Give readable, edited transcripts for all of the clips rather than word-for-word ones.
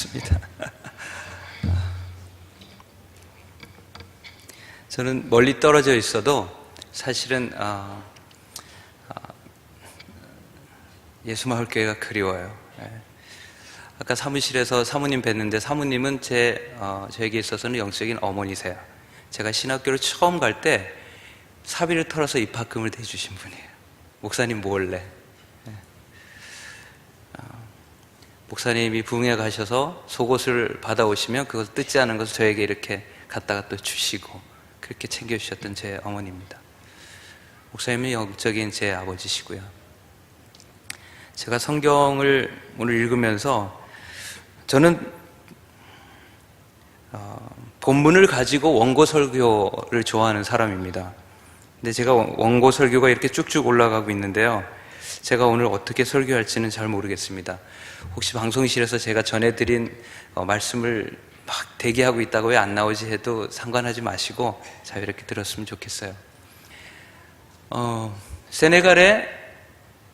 좋습니다. 저는 멀리 떨어져 있어도 사실은 예수마을교회가 그리워요. 아까 사무실에서 사모님 뵀는데 사모님은 저에게 있어서는 영적인 어머니세요. 제가 신학교를 처음 갈 때 사비를 털어서 입학금을 대주신 분이에요. 목사님 몰래. 목사님이 부흥회 가셔서 속옷을 받아오시면 그것을 뜯지 않은 것을 저에게 이렇게 갖다가 또 주시고 그렇게 챙겨주셨던 제 어머니입니다. 목사님은 영적인 제 아버지시고요. 제가 성경을 오늘 읽으면서 저는 본문을 가지고 원고 설교를 좋아하는 사람입니다. 근데 제가 원고 설교가 이렇게 쭉쭉 올라가고 있는데요, 제가 오늘 어떻게 설교할지는 잘 모르겠습니다. 혹시 방송실에서 제가 전해드린 말씀을 막 대기하고 있다가 왜 안 나오지 해도 상관하지 마시고 자유롭게 들었으면 좋겠어요. 세네갈에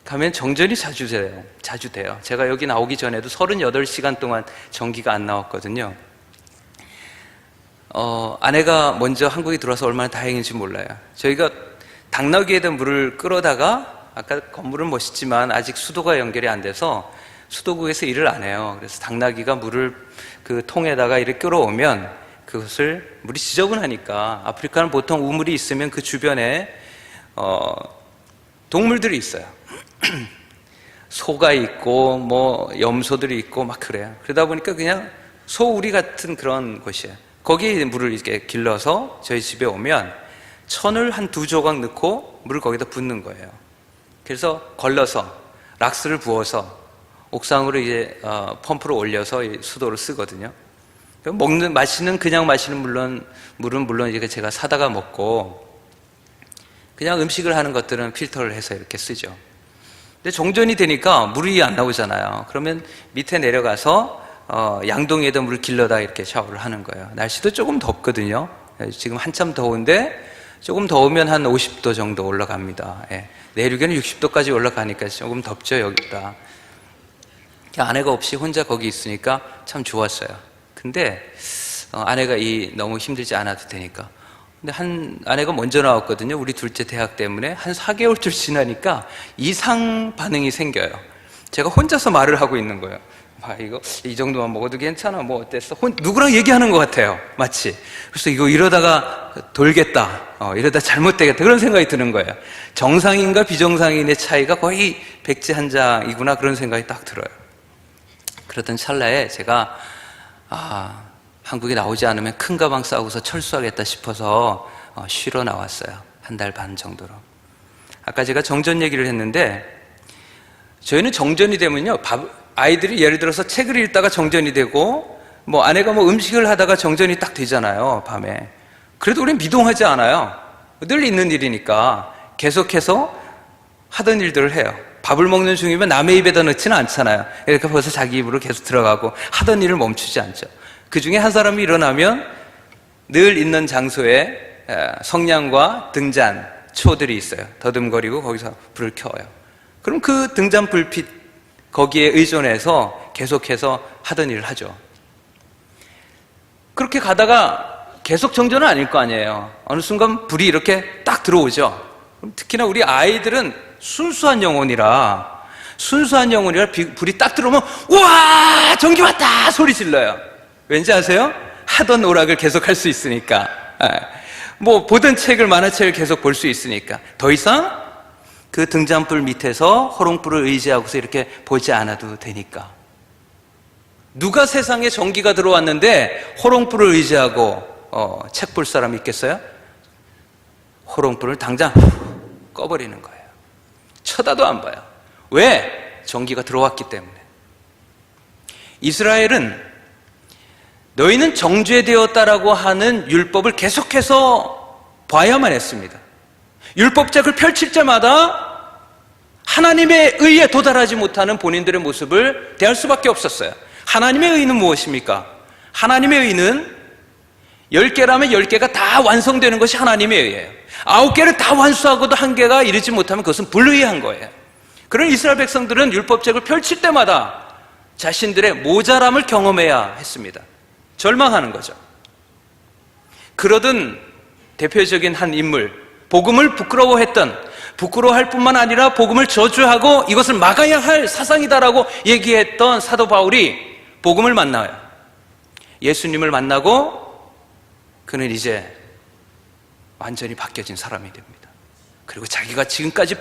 가면 정전이 자주 돼요. 제가 여기 나오기 전에도 38시간 동안 전기가 안 나왔거든요. 아내가 먼저 한국에 들어와서 얼마나 다행인지 몰라요. 저희가 당나귀에다 물을 끌어다가, 아까 건물은 멋있지만 아직 수도가 연결이 안 돼서 수도국에서 일을 안 해요. 그래서 당나귀가 물을 그 통에다가 이렇게 끌어오면 그것을, 물이 지저분하니까, 아프리카는 보통 우물이 있으면 그 주변에 동물들이 있어요. 소가 있고 뭐 염소들이 있고 막 그래요. 그러다 보니까 그냥 소우리 같은 그런 곳이에요. 거기에 물을 이렇게 길러서 저희 집에 오면 천을 한 2조각 넣고 물을 거기다 붓는 거예요. 그래서 걸러서 락스를 부어서 옥상으로 이제 펌프로 올려서 수도를 쓰거든요. 그냥 마시는 물은 물론 이게 제가 사다가 먹고, 그냥 음식을 하는 것들은 필터를 해서 이렇게 쓰죠. 근데 정전이 되니까 물이 안 나오잖아요. 그러면 밑에 내려가서 양동이에다 물을 길러다 이렇게 샤워를 하는 거예요. 날씨도 조금 덥거든요. 지금 한참 더운데 조금 더우면 한 50도 정도 올라갑니다. 내륙에는 60도까지 올라가니까 조금 덥죠, 여기가. 아내가 없이 혼자 거기 있으니까 참 좋았어요. 근데 아내가 너무 힘들지 않아도 되니까. 근데 아내가 먼저 나왔거든요. 우리 둘째 대학 때문에. 한 4개월쯤 지나니까 이상 반응이 생겨요. 제가 혼자서 말을 하고 있는 거예요. 이거 이 정도만 먹어도 괜찮아, 뭐 어땠어? 누구랑 얘기하는 것 같아요, 마치. 그래서 이거 이러다가 돌겠다, 이러다 잘못되겠다, 그런 생각이 드는 거예요. 정상인과 비정상인의 차이가 거의 백지 한 장이구나, 그런 생각이 딱 들어요. 그러던 찰나에 제가 한국에 나오지 않으면 큰 가방 싸고서 철수하겠다 싶어서 쉬러 나왔어요. 1달 반 정도로. 아까 제가 정전 얘기를 했는데, 저희는 정전이 되면요, 아이들이 예를 들어서 책을 읽다가 정전이 되고, 뭐 아내가 뭐 음식을 하다가 정전이 딱 되잖아요, 밤에. 그래도 우리는 미동하지 않아요. 늘 있는 일이니까 계속해서 하던 일들을 해요. 밥을 먹는 중이면 남의 입에다 넣지는 않잖아요. 그러니까 벌써 자기 입으로 계속 들어가고 하던 일을 멈추지 않죠. 그 중에 한 사람이 일어나면 늘 있는 장소에 성냥과 등잔, 초들이 있어요. 더듬거리고 거기서 불을 켜요. 그럼 그 등잔 불빛 거기에 의존해서 계속해서 하던 일을 하죠. 그렇게 가다가 계속 정전은 아닐 거 아니에요. 어느 순간 불이 이렇게 딱 들어오죠. 그럼 특히나 우리 아이들은 순수한 영혼이라 불이 딱 들어오면 우와, 전기 왔다 소리 질러요. 왠지 아세요? 하던 오락을 계속 할 수 있으니까. 뭐 보던 책을, 만화책을 계속 볼 수 있으니까 더 이상 그 등잔불 밑에서 호롱불을 의지하고서 이렇게 보지 않아도 되니까. 누가 세상에 전기가 들어왔는데 호롱불을 의지하고 책 볼 사람이 있겠어요? 호롱불을 당장 꺼버리는 거예요. 쳐다도 안 봐요. 왜? 전기가 들어왔기 때문에. 이스라엘은 너희는 정죄되었다라고 하는 율법을 계속해서 봐야만 했습니다. 율법책을 펼칠 때마다 하나님의 의에 도달하지 못하는 본인들의 모습을 대할 수밖에 없었어요. 하나님의 의는 무엇입니까? 하나님의 의는 10개라면 10개가 다 완성되는 것이 하나님의 의예요. 9개를 다 완수하고도 1개가 이르지 못하면 그것은 불의한 거예요. 그런 이스라엘 백성들은 율법책을 펼칠 때마다 자신들의 모자람을 경험해야 했습니다. 절망하는 거죠. 그러던 대표적인 한 인물, 복음을 부끄러워할 뿐만 아니라 복음을 저주하고 이것을 막아야 할 사상이다라고 얘기했던 사도 바울이 복음을 만나요. 예수님을 만나고 그는 이제 완전히 바뀌어진 사람이 됩니다. 그리고 자기가 지금까지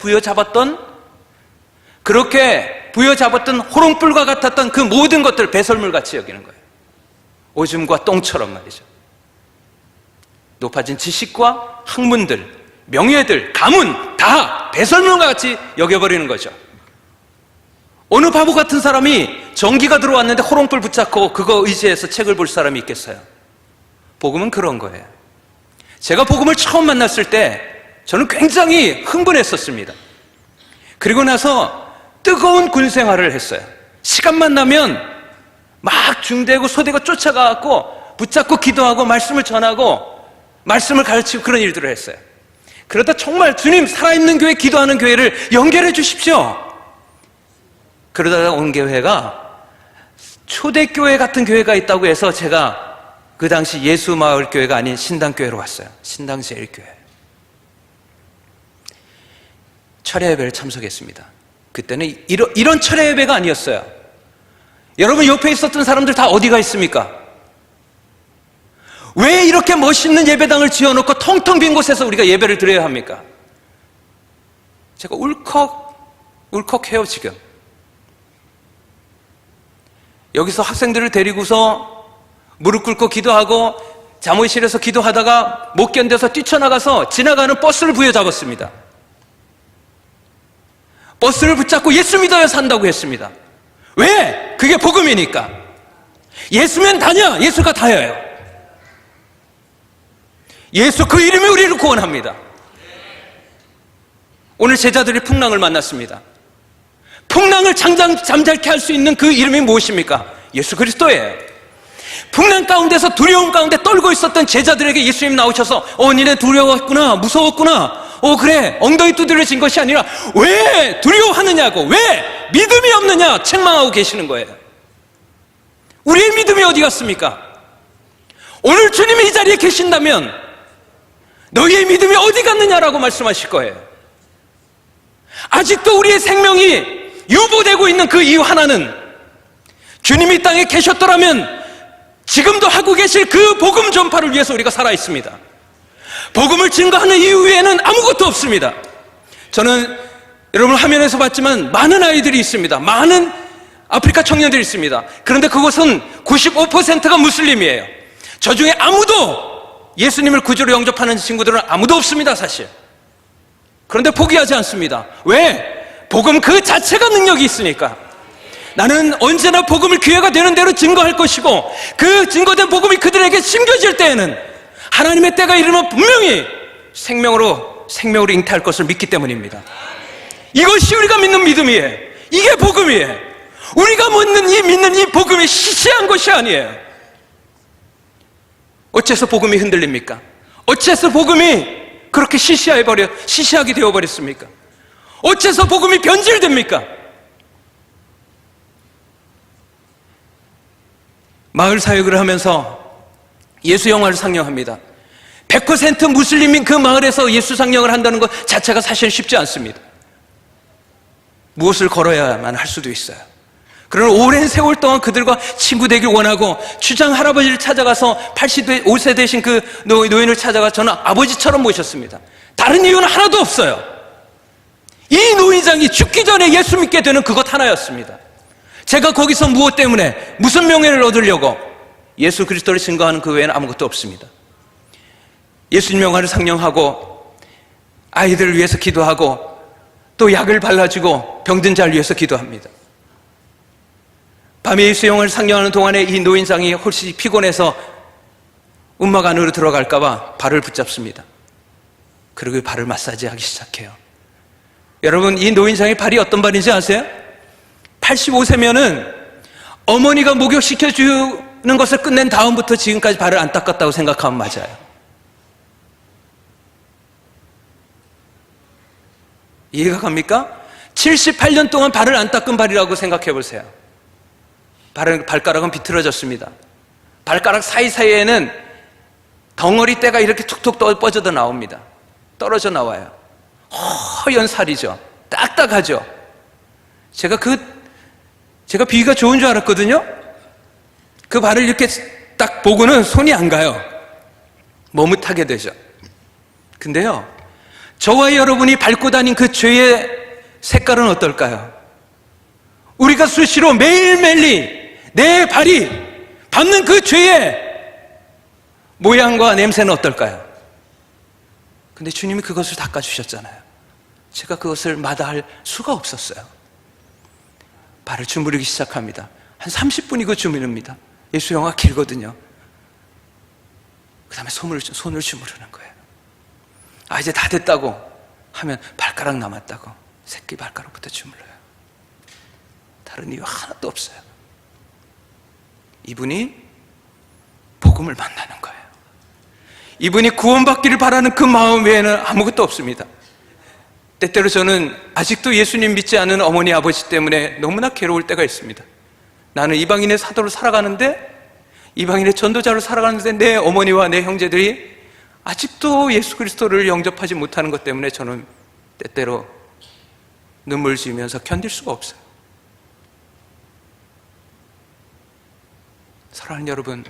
그렇게 부여잡았던 호롱불과 같았던 그 모든 것들 배설물같이 여기는 거예요. 오줌과 똥처럼 말이죠. 높아진 지식과 학문들, 명예들, 가문 다 배설물과 같이 여겨버리는 거죠. 어느 바보 같은 사람이 전기가 들어왔는데 호롱불 붙잡고 그거 의지해서 책을 볼 사람이 있겠어요? 복음은 그런 거예요. 제가 복음을 처음 만났을 때 저는 굉장히 흥분했었습니다. 그리고 나서 뜨거운 군 생활을 했어요. 시간만 나면 막 중대고 소대가 쫓아가고 붙잡고 기도하고 말씀을 전하고 말씀을 가르치고 그런 일들을 했어요. 그러다 정말 주님 살아있는 교회, 기도하는 교회를 연결해 주십시오. 그러다가 온 교회가 초대교회 같은 교회가 있다고 해서 제가 그 당시 예수마을교회가 아닌 신당교회로 왔어요. 신당제일교회. 철야 예배를 참석했습니다. 그때는 이런 철야 예배가 아니었어요. 여러분 옆에 있었던 사람들 다 어디가 있습니까? 왜 이렇게 멋있는 예배당을 지어놓고 텅텅 빈 곳에서 우리가 예배를 드려야 합니까? 제가 울컥해요 지금. 여기서 학생들을 데리고서 무릎 꿇고 기도하고 자모실에서 기도하다가 못 견뎌서 뛰쳐나가서 지나가는 버스를 부여잡았습니다. 버스를 붙잡고 예수 믿어야 산다고 했습니다. 왜? 그게 복음이니까. 예수면 다냐? 예수가 다예요. 예수 그 이름이 우리를 구원합니다. 오늘 제자들이 풍랑을 만났습니다. 풍랑을 잠잠케 할 수 있는 그 이름이 무엇입니까? 예수 그리스도예요. 풍랑 가운데서 두려움 가운데 떨고 있었던 제자들에게 예수님 나오셔서 니네 두려웠구나, 무서웠구나, 그래, 엉덩이 두드려진 것이 아니라 왜 두려워하느냐고, 왜 믿음이 없느냐 책망하고 계시는 거예요. 우리의 믿음이 어디 갔습니까? 오늘 주님이 이 자리에 계신다면 너희의 믿음이 어디 갔느냐라고 말씀하실 거예요. 아직도 우리의 생명이 유보되고 있는 그 이유 하나는 주님이 이 땅에 계셨더라면 지금도 하고 계실 그 복음 전파를 위해서 우리가 살아있습니다. 복음을 증거하는 이유 외에는 아무것도 없습니다. 저는 여러분 화면에서 봤지만 많은 아이들이 있습니다. 많은 아프리카 청년들이 있습니다. 그런데 그곳은 95%가 무슬림이에요. 저 중에 아무도 예수님을 구주로 영접하는 친구들은 아무도 없습니다, 사실. 그런데 포기하지 않습니다. 왜? 복음 그 자체가 능력이 있으니까. 나는 언제나 복음을 기회가 되는 대로 증거할 것이고 그 증거된 복음이 그들에게 심겨질 때에는 하나님의 때가 이르면 분명히 생명으로 잉태할 것을 믿기 때문입니다. 이것이 우리가 믿는 믿음이에요. 이게 복음이에요. 우리가 믿는 이 복음이 시시한 것이 아니에요. 어째서 복음이 흔들립니까? 어째서 복음이 그렇게 시시하게 되어버렸습니까? 어째서 복음이 변질됩니까? 마을 사역을 하면서 예수 영화를 상영합니다. 100% 무슬림인 그 마을에서 예수 상영을 한다는 것 자체가 사실 쉽지 않습니다. 무엇을 걸어야만 할 수도 있어요. 그러나 오랜 세월 동안 그들과 친구 되길 원하고 주장 할아버지를 찾아가서 85세 되신 그 노인을 찾아가 저는 아버지처럼 모셨습니다. 다른 이유는 하나도 없어요. 이 노인장이 죽기 전에 예수 믿게 되는 그것 하나였습니다. 제가 거기서 무엇 때문에 무슨 명예를 얻으려고 예수 그리스도를 증거하는 그 외에는 아무것도 없습니다. 예수님 영화를 상영하고 아이들을 위해서 기도하고 또 약을 발라주고 병든 자를 위해서 기도합니다. 밤에 예수 영화를 상영하는 동안에 이 노인장이 혹시 피곤해서 움막 안으로 들어갈까 봐 발을 붙잡습니다. 그리고 발을 마사지하기 시작해요. 여러분, 이 노인장의 발이 어떤 발인지 아세요? 85세면은 어머니가 목욕시켜 주는 것을 끝낸 다음부터 지금까지 발을 안 닦았다고 생각하면 맞아요. 이해가 갑니까? 78년 동안 발을 안 닦은 발이라고 생각해 보세요. 발가락은 비틀어졌습니다. 발가락 사이사이에는 덩어리 때가 이렇게 툭툭 뻗어져 나옵니다. 떨어져 나와요. 허연 살이죠. 딱딱하죠. 제가 비위가 좋은 줄 알았거든요. 그 발을 이렇게 딱 보고는 손이 안 가요. 머뭇하게 되죠. 근데요, 저와 여러분이 밟고 다닌 그 죄의 색깔은 어떨까요? 우리가 수시로 매일매일 내 발이 밟는 그 죄의 모양과 냄새는 어떨까요? 근데 주님이 그것을 닦아주셨잖아요. 제가 그것을 마다할 수가 없었어요. 발을 주무르기 시작합니다. 한 30분이고 주무릅니다. 예수 영화 길거든요. 그 다음에 손을 주무르는 거예요. 아, 이제 다 됐다고 하면 발가락 남았다고 새끼 발가락부터 주물러요. 다른 이유 하나도 없어요. 이분이 복음을 만나는 거예요. 이분이 구원받기를 바라는 그 마음 외에는 아무것도 없습니다. 때때로 저는 아직도 예수님 믿지 않은 어머니 아버지 때문에 너무나 괴로울 때가 있습니다. 나는 이방인의 사도로 살아가는데, 이방인의 전도자로 살아가는데 내 어머니와 내 형제들이 아직도 예수 그리스도를 영접하지 못하는 것 때문에 저는 때때로 눈물 지으면서 견딜 수가 없어요. 사랑하는 여러분,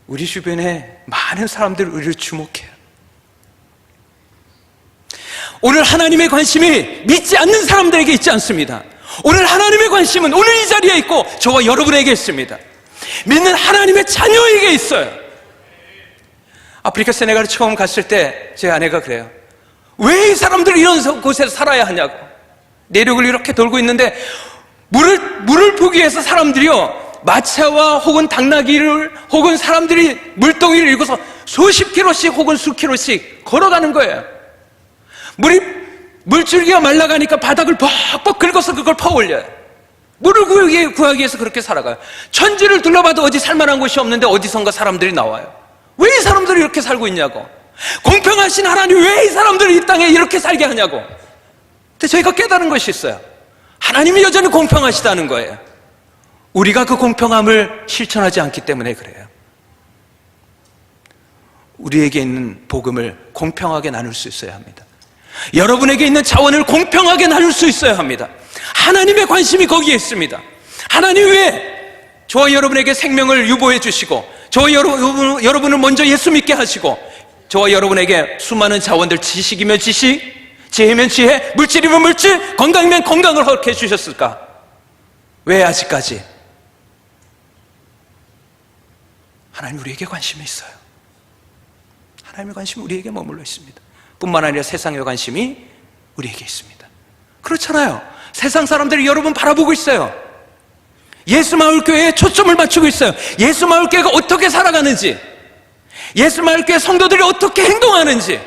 우리 주변에 많은 사람들이 우리를 주목해요. 오늘 하나님의 관심이 믿지 않는 사람들에게 있지 않습니다. 오늘 하나님의 관심은 오늘 이 자리에 있고 저와 여러분에게 있습니다. 믿는 하나님의 자녀에게 있어요. 아프리카 세네갈에 처음 갔을 때 제 아내가 그래요. 왜 이 사람들이 이런 곳에서 살아야 하냐고. 내륙을 이렇게 돌고 있는데 물을 보기 위해서 사람들이요, 마차와 혹은 당나귀를 혹은 사람들이 물동이를 읽어서 수십 킬로씩 혹은 수 킬로씩 걸어가는 거예요. 물줄기가 말라가니까 바닥을 벅벅 긁어서 그걸 퍼올려요. 물을 구하기 위해서 그렇게 살아가요. 천지를 둘러봐도 어디 살만한 곳이 없는데 어디선가 사람들이 나와요. 왜 이 사람들이 이렇게 살고 있냐고. 공평하신 하나님 왜 이 사람들을 이 땅에 이렇게 살게 하냐고. 근데 저희가 깨달은 것이 있어요. 하나님이 여전히 공평하시다는 거예요. 우리가 그 공평함을 실천하지 않기 때문에 그래요. 우리에게 있는 복음을 공평하게 나눌 수 있어야 합니다. 여러분에게 있는 자원을 공평하게 나눌 수 있어야 합니다. 하나님의 관심이 거기에 있습니다. 하나님 왜 저와 여러분에게 생명을 유보해 주시고 저와 여러분을 먼저 예수 믿게 하시고 저와 여러분에게 수많은 자원들, 지식이면 지식, 지혜면 지혜, 물질이면 물질, 건강이면 건강을 허락해 주셨을까? 왜 아직까지? 하나님 우리에게 관심이 있어요. 하나님의 관심이 우리에게 머물러 있습니다. 뿐만 아니라 세상의 관심이 우리에게 있습니다. 그렇잖아요. 세상 사람들이 여러분 바라보고 있어요. 예수마을교회에 초점을 맞추고 있어요. 예수마을교회가 어떻게 살아가는지, 예수마을교회 성도들이 어떻게 행동하는지,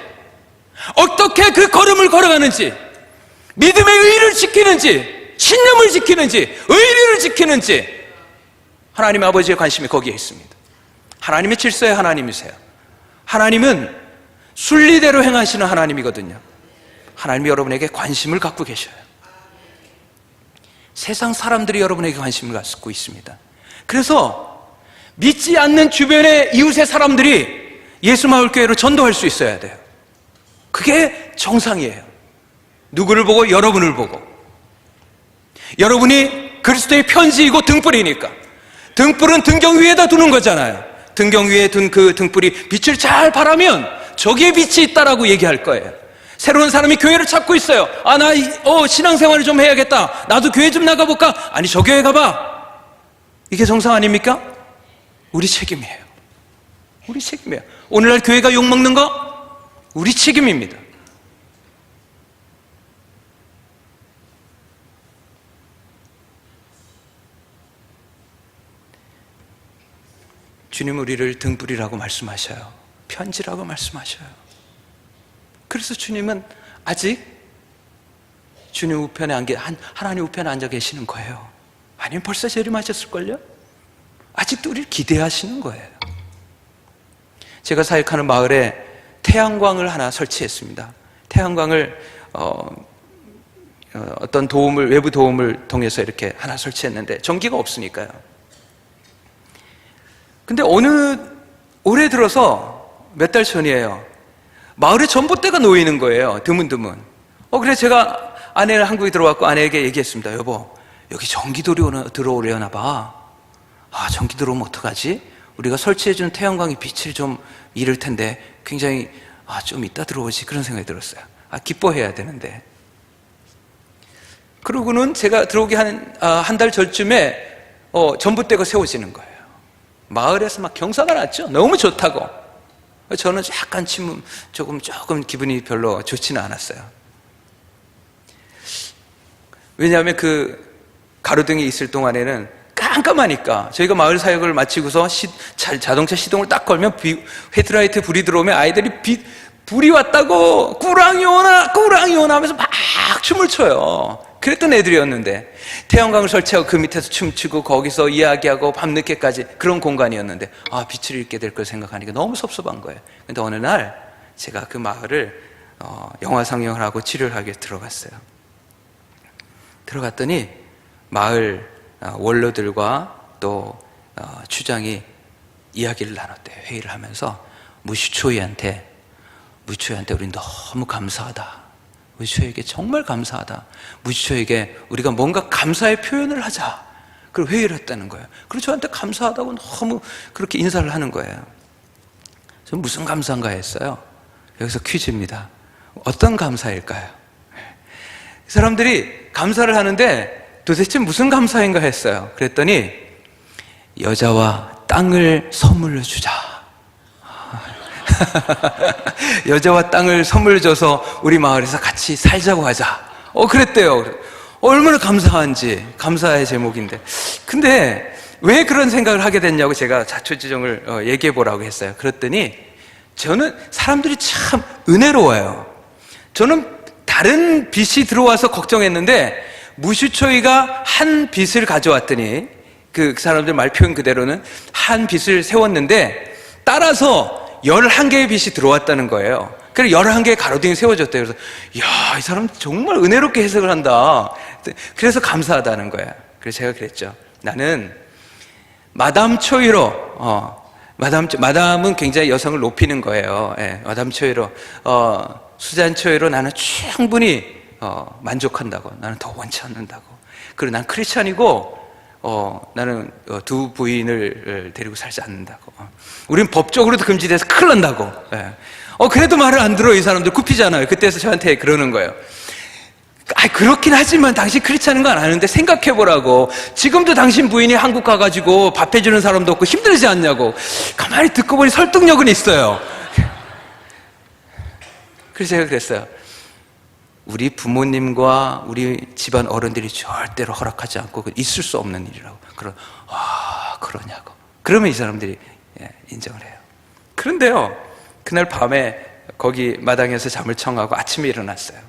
어떻게 그 걸음을 걸어가는지, 믿음의 의를 지키는지, 신념을 지키는지, 의리를 지키는지, 하나님 아버지의 관심이 거기에 있습니다. 하나님의 질서의 하나님이세요. 하나님은 순리대로 행하시는 하나님이거든요. 하나님이 여러분에게 관심을 갖고 계셔요. 세상 사람들이 여러분에게 관심을 갖고 있습니다. 그래서 믿지 않는 주변의 이웃의 사람들이 예수마을교회로 전도할 수 있어야 돼요. 그게 정상이에요. 누구를 보고? 여러분을 보고. 여러분이 그리스도의 편지이고 등불이니까. 등불은 등경 위에다 두는 거잖아요. 등경 위에 둔 그 등불이 빛을 잘 발하면 저기에 빛이 있다라고 얘기할 거예요. 새로운 사람이 교회를 찾고 있어요. 아, 나 신앙생활을 좀 해야겠다. 나도 교회 좀 나가볼까? 아니, 저 교회 가봐. 이게 정상 아닙니까? 우리 책임이에요. 우리 책임이에요. 오늘날 교회가 욕먹는 거? 우리 책임입니다. 주님 우리를 등불이라고 말씀하셔요. 편지라고 말씀하셔요. 그래서 주님은 아직 주님 우편에 하나님 우편에 앉아 계시는 거예요. 아니면 벌써 재림하셨을걸요? 아직도 우리를 기대하시는 거예요. 제가 사역하는 마을에 태양광을 하나 설치했습니다. 태양광을 어떤 도움을, 외부 도움을 통해서 이렇게 하나 설치했는데 전기가 없으니까요. 근데 올해 들어서 몇 달 전이에요. 마을에 전봇대가 놓이는 거예요. 드문드문. 그래서 제가 아내는 한국에 들어왔고 아내에게 얘기했습니다. 여보, 여기 전기 들어오려나 봐. 전기 들어오면 어떡하지? 우리가 설치해준 태양광이 빛을 좀 잃을 텐데 굉장히 좀 이따 들어오지, 그런 생각이 들었어요. 기뻐해야 되는데. 그러고는 제가 들어오기 한 달 전쯤에 전봇대가 세워지는 거예요. 마을에서 막 경사가 났죠. 너무 좋다고. 저는 약간 조금 기분이 별로 좋지는 않았어요. 왜냐하면 그 가로등이 있을 동안에는 깜깜하니까 저희가 마을 사역을 마치고서 자동차 시동을 딱 걸면 헤드라이트 불이 들어오면 아이들이 불이 왔다고 꾸랑이 오나 하면서 막 춤을 춰요. 그랬던 애들이었는데, 태양광을 설치하고 그 밑에서 춤추고 거기서 이야기하고 밤늦게까지 그런 공간이었는데 빛을 잃게 될 걸 생각하니까 너무 섭섭한 거예요. 근데 어느 날 제가 그 마을을 영화 상영을 하고 치료를 하게 들어갔어요. 들어갔더니 마을 원로들과 또 추장이 이야기를 나눴대요. 회의를 하면서 무슈초이한테 우리 너무 감사하다. 무슈초이에게 정말 감사하다. 무슈초이에게 우리가 뭔가 감사의 표현을 하자. 그리고 회의를 했다는 거예요. 그리고 저한테 감사하다고 너무 그렇게 인사를 하는 거예요. 저는 무슨 감사인가 했어요. 여기서 퀴즈입니다. 어떤 감사일까요? 사람들이 감사를 하는데 도대체 무슨 감사인가 했어요. 그랬더니 여자와 땅을 선물로 주자. 여자와 땅을 선물 줘서 우리 마을에서 같이 살자고 하자. 그랬대요. 얼마나 감사한지, 감사의 제목인데. 근데 왜 그런 생각을 하게 됐냐고 제가 자초지종을 얘기해 보라고 했어요. 그랬더니 저는 사람들이 참 은혜로워요. 저는 다른 빛이 들어와서 걱정했는데 무슈초이가 한 빛을 가져왔더니 그 사람들 말 표현 그대로는 한 빛을 세웠는데 따라서 11개의 빛이 들어왔다는 거예요. 그래서 11개의 가로등이 세워졌대요. 그래서 이야, 이 사람 정말 은혜롭게 해석을 한다. 그래서 감사하다는 거예요. 그래서 제가 그랬죠. 나는 마담 초이로 마담은 굉장히 여성을 높이는 거예요. 마담 초이로 수잔 초이로 나는 충분히 만족한다고. 나는 더 원치 않는다고. 그리고 난 크리스찬이고 나는 두 부인을 데리고 살지 않는다고. 우린 법적으로도 금지돼서 큰일 난다고. 그래도 말을 안 들어. 이 사람들 굽히잖아요. 그때서 저한테 그러는 거예요. 그렇긴 하지만 당신 크리스찬인 거 안 아는데 생각해보라고. 지금도 당신 부인이 한국 가가지고 밥 해주는 사람도 없고 힘들지 않냐고. 가만히 듣고 보니 설득력은 있어요. 그래서 제가 그랬어요. 우리 부모님과 우리 집안 어른들이 절대로 허락하지 않고 있을 수 없는 일이라고. 그러냐고. 그러면 이 사람들이 인정을 해요. 그런데요, 그날 밤에 거기 마당에서 잠을 청하고 아침에 일어났어요.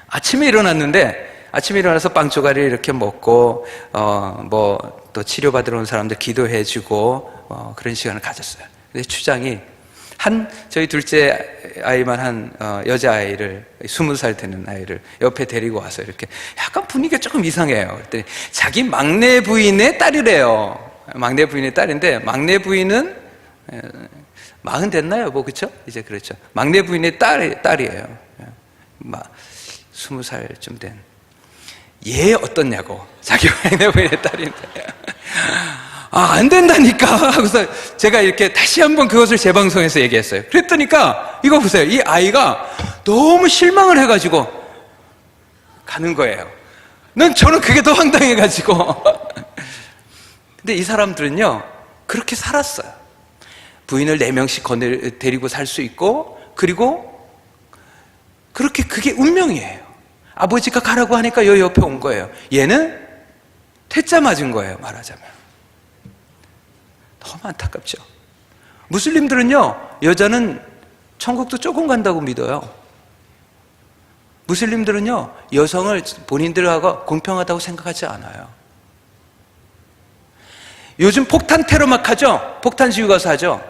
아침에 일어나서 빵 조가리를 이렇게 먹고 또 치료받으러 온 사람들 기도해주고 그런 시간을 가졌어요. 근데 추장이 저희 둘째 아이만 한 여자아이를 20살 되는 아이를 옆에 데리고 와서 이렇게 약간 분위기가 조금 이상해요. 그랬더니 자기 막내 부인의 딸이래요. 막내 부인의 딸인데 막내 부인은 40 됐나요? 그쵸? 이제 그렇죠. 막내 부인의 딸이에요. 20살쯤 된. 얘 어떻냐고. 자기 막내 부인의 딸인데. 안 된다니까 하고서 제가 이렇게 다시 한번 그것을 재방송해서 얘기했어요. 그랬더니까 이거 보세요. 이 아이가 너무 실망을 해가지고 가는 거예요. 저는 그게 더 황당해가지고. 근데 이 사람들은요 그렇게 살았어요. 부인을 4명씩 데리고 살 수 있고, 그리고 그게 운명이에요. 아버지가 가라고 하니까 여기 옆에 온 거예요. 얘는 퇴짜 맞은 거예요, 말하자면. 너무 안타깝죠. 무슬림들은요, 여자는 천국도 조금 간다고 믿어요. 무슬림들은요, 여성을 본인들하고 공평하다고 생각하지 않아요. 요즘 폭탄 테러 막 하죠? 폭탄 지우 가서 하죠?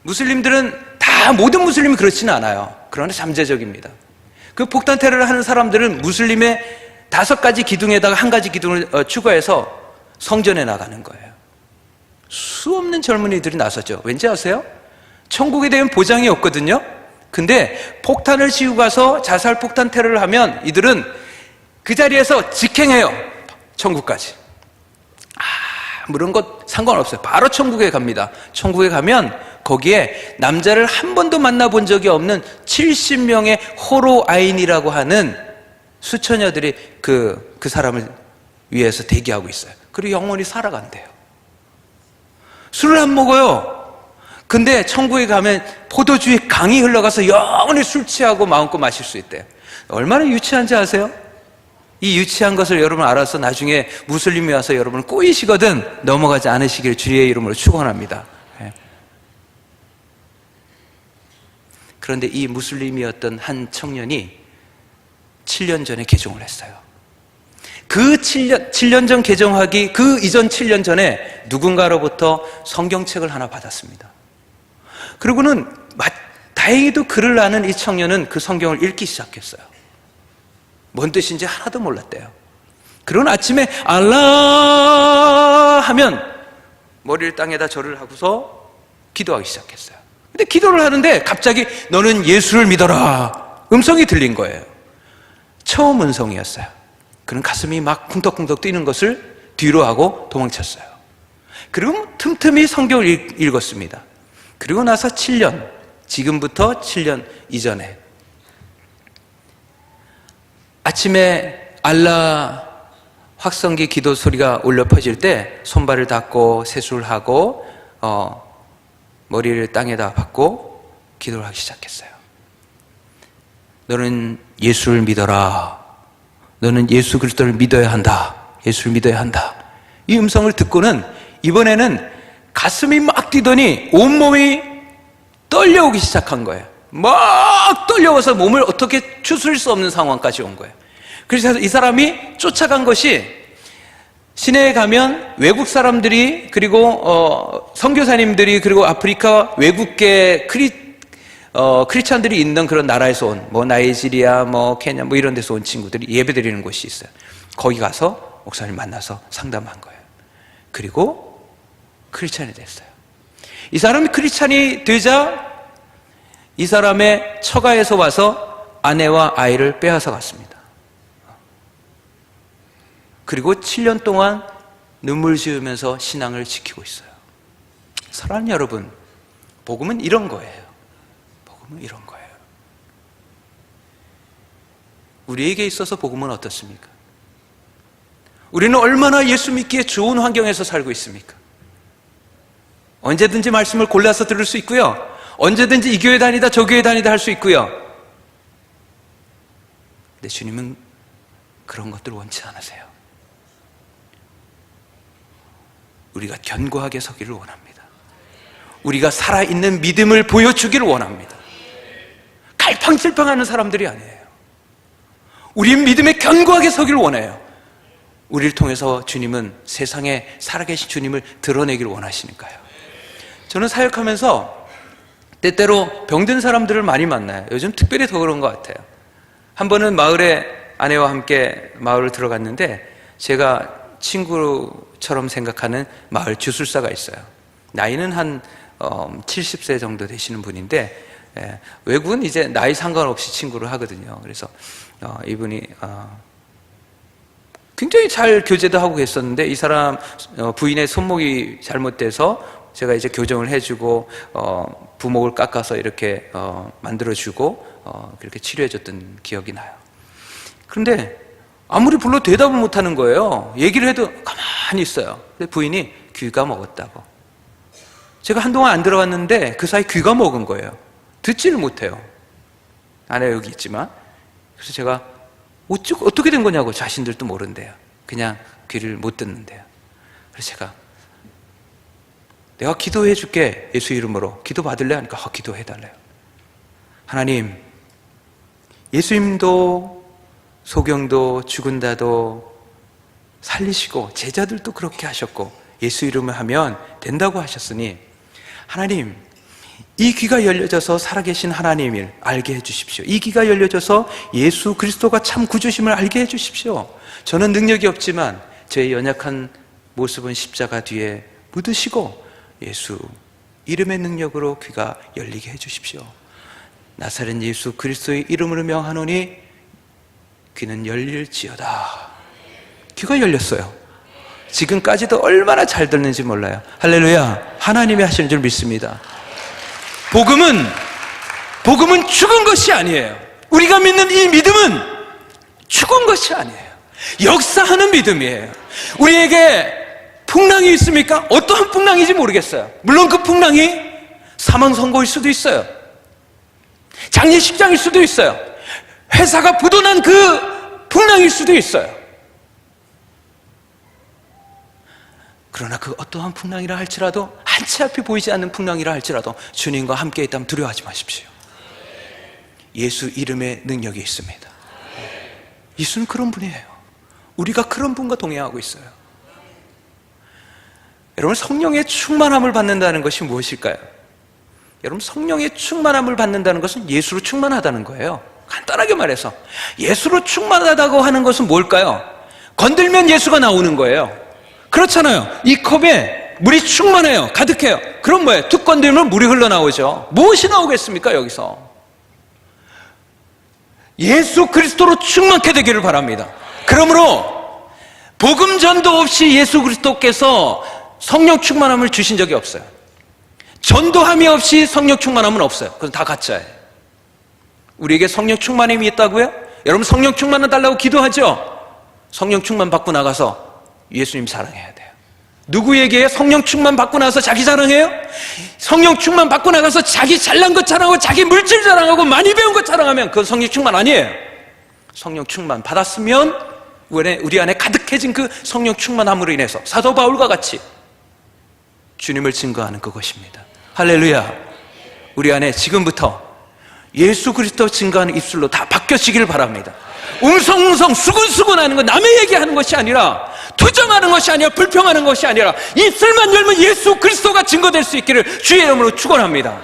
무슬림들은 모든 무슬림이 그렇지는 않아요. 그러나 잠재적입니다. 그 폭탄 테러를 하는 사람들은 무슬림의 5가지 기둥에다가 1가지 기둥을 추가해서 성전에 나가는 거예요. 수없는 젊은이들이 나섰죠. 왠지 아세요? 천국에 대한 보장이 없거든요. 근데 폭탄을 씌우고 가서 자살 폭탄 테러를 하면 이들은 그 자리에서 직행해요. 천국까지. 아무런 것 상관없어요. 바로 천국에 갑니다. 천국에 가면 거기에 남자를 한 번도 만나본 적이 없는 70명의 호로아인이라고 하는 수처녀들이 그 사람을 위해서 대기하고 있어요. 그리고 영원히 살아간대요. 술을 안 먹어요. 근데 천국에 가면 포도주의 강이 흘러가서 영원히 술 취하고 마음껏 마실 수 있대요. 얼마나 유치한지 아세요? 이 유치한 것을 여러분 알아서 나중에 무슬림이 와서 여러분 꼬이시거든 넘어가지 않으시길 주의 이름으로 축원합니다. 그런데 이 무슬림이었던 한 청년이 7년 전에 개종을 했어요. 그 7년 전 개종하기 그 이전 7년 전에 누군가로부터 성경책을 하나 받았습니다. 그리고는 다행히도 글을 아는 이 청년은 그 성경을 읽기 시작했어요. 뭔 뜻인지 하나도 몰랐대요. 그런 아침에 알라 하면 머리를 땅에다 절을 하고서 기도하기 시작했어요. 근데 기도를 하는데 갑자기 너는 예수를 믿어라 음성이 들린 거예요. 처음 음성이었어요. 그는 가슴이 막 쿵덕쿵덕 뛰는 것을 뒤로 하고 도망쳤어요. 그리고 틈틈이 성경을 읽었습니다. 그리고 나서 7년, 지금부터 7년 이전에 아침에 알라 확성기 기도 소리가 울려 퍼질 때 손발을 닦고 세수를 하고 머리를 땅에다 박고 기도를 하기 시작했어요. 너는 예수를 믿어라. 너는 예수 그리스도를 믿어야 한다. 예수를 믿어야 한다. 이 음성을 듣고는 이번에는 가슴이 막 뛰더니 온몸이 떨려오기 시작한 거예요. 막 떨려와서 몸을 어떻게 추스릴 수 없는 상황까지 온 거예요. 그래서 이 사람이 쫓아간 것이 시내에 가면 외국 사람들이 그리고 선교사님들이 그리고 아프리카 외국계 크리스찬들이 있는 그런 나라에서 온 뭐 나이지리아 뭐 케냐 뭐 이런 데서 온 친구들이 예배드리는 곳이 있어요. 거기 가서 목사님 만나서 상담한 거예요. 그리고 크리스찬이 됐어요. 이 사람이 크리스찬이 되자 이 사람의 처가에서 와서 아내와 아이를 빼앗아 갔습니다. 그리고 7년 동안 눈물 지으면서 신앙을 지키고 있어요. 사랑하는 여러분, 복음은 이런 거예요. 복음은 이런 거예요. 우리에게 있어서 복음은 어떻습니까? 우리는 얼마나 예수 믿기에 좋은 환경에서 살고 있습니까? 언제든지 말씀을 골라서 들을 수 있고요. 언제든지 이 교회 다니다 저 교회 다니다 할 수 있고요. 근데 주님은 그런 것들 원치 않으세요. 우리가 견고하게 서기를 원합니다. 우리가 살아있는 믿음을 보여주기를 원합니다. 갈팡질팡하는 사람들이 아니에요. 우리는 믿음에 견고하게 서기를 원해요. 우리를 통해서 주님은 세상에 살아계신 주님을 드러내기를 원하시니까요. 저는 사역하면서 때때로 병든 사람들을 많이 만나요. 요즘 특별히 더 그런 것 같아요. 한 번은 마을에 아내와 함께 마을을 들어갔는데 제가 친구처럼 생각하는 마을 주술사가 있어요. 나이는 한 70세 정도 되시는 분인데 외국은 이제 나이 상관없이 친구를 하거든요. 그래서 이분이 굉장히 잘 교제도 하고 계셨는데 이 사람 부인의 손목이 잘못돼서 제가 이제 교정을 해주고 부목을 깎아서 이렇게 만들어주고 그렇게 치료해줬던 기억이 나요. 그런데 아무리 불러도 대답을 못하는 거예요. 얘기를 해도 가만히 있어요. 근데 부인이 귀가 먹었다고. 제가 한동안 안 들어갔는데 그 사이 귀가 먹은 거예요. 듣지를 못해요. 아내가 여기 있지만. 그래서 제가 어떻게 된 거냐고 자신들도 모른대요. 그냥 귀를 못 듣는데요. 그래서 제가 내가 기도해 줄게. 예수 이름으로 기도 받을래? 하니까 기도해 달래요. 하나님, 예수님도 소경도 죽은다도 살리시고 제자들도 그렇게 하셨고 예수 이름을 하면 된다고 하셨으니 하나님, 이 귀가 열려져서 살아계신 하나님을 알게 해주십시오. 이 귀가 열려져서 예수 그리스도가 참 구주심을 알게 해주십시오. 저는 능력이 없지만 제 연약한 모습은 십자가 뒤에 묻으시고 예수 이름의 능력으로 귀가 열리게 해주십시오. 나사렛 예수 그리스도의 이름으로 명하노니 귀는 열릴지어다. 귀가 열렸어요. 지금까지도 얼마나 잘 듣는지 몰라요. 할렐루야. 하나님이 하시는 줄 믿습니다. 복음은 죽은 것이 아니에요. 우리가 믿는 이 믿음은 죽은 것이 아니에요. 역사하는 믿음이에요. 우리에게 풍랑이 있습니까? 어떠한 풍랑인지 모르겠어요. 물론 그 풍랑이 사망 선고일 수도 있어요. 장례식장일 수도 있어요. 회사가 부도난 그 풍랑일 수도 있어요. 그러나 그 어떠한 풍랑이라 할지라도, 한치 앞이 보이지 않는 풍랑이라 할지라도 주님과 함께 있다면 두려워하지 마십시오. 예수 이름의 능력이 있습니다. 예수는 그런 분이에요. 우리가 그런 분과 동행하고 있어요. 여러분, 성령의 충만함을 받는다는 것이 무엇일까요? 여러분, 성령의 충만함을 받는다는 것은 예수로 충만하다는 거예요. 간단하게 말해서 예수로 충만하다고 하는 것은 뭘까요? 건들면 예수가 나오는 거예요. 그렇잖아요. 이 컵에 물이 충만해요. 가득해요. 그럼 뭐예요? 툭 건들면 물이 흘러나오죠. 무엇이 나오겠습니까? 여기서 예수 그리스도로 충만케 되기를 바랍니다. 그러므로 복음 전도 없이 예수 그리스도께서 성령 충만함을 주신 적이 없어요. 전도함이 없이 성령 충만함은 없어요. 그건 다 가짜예요. 우리에게 성령 충만함이 있다고요? 여러분, 성령 충만을 달라고 기도하죠? 성령 충만 받고 나가서 예수님 사랑해야 돼요. 누구에게 성령 충만 받고 나서 자기 자랑해요? 성령 충만 받고 나가서 자기 잘난 것 자랑하고 자기 물질 자랑하고 많이 배운 것 자랑하면 그건 성령 충만 아니에요. 성령 충만 받았으면 우리 안에 가득해진 그 성령 충만함으로 인해서 사도 바울과 같이 주님을 증거하는 그것입니다. 할렐루야. 우리 안에 지금부터 예수 그리스도 증거하는 입술로 다 바뀌어지기를 바랍니다. 웅성웅성 수근수근 하는 건 남의 얘기하는 것이 아니라, 투정하는 것이 아니라, 불평하는 것이 아니라 입술만 열면 예수 그리스도가 증거될 수 있기를 주의 이름으로 축원합니다.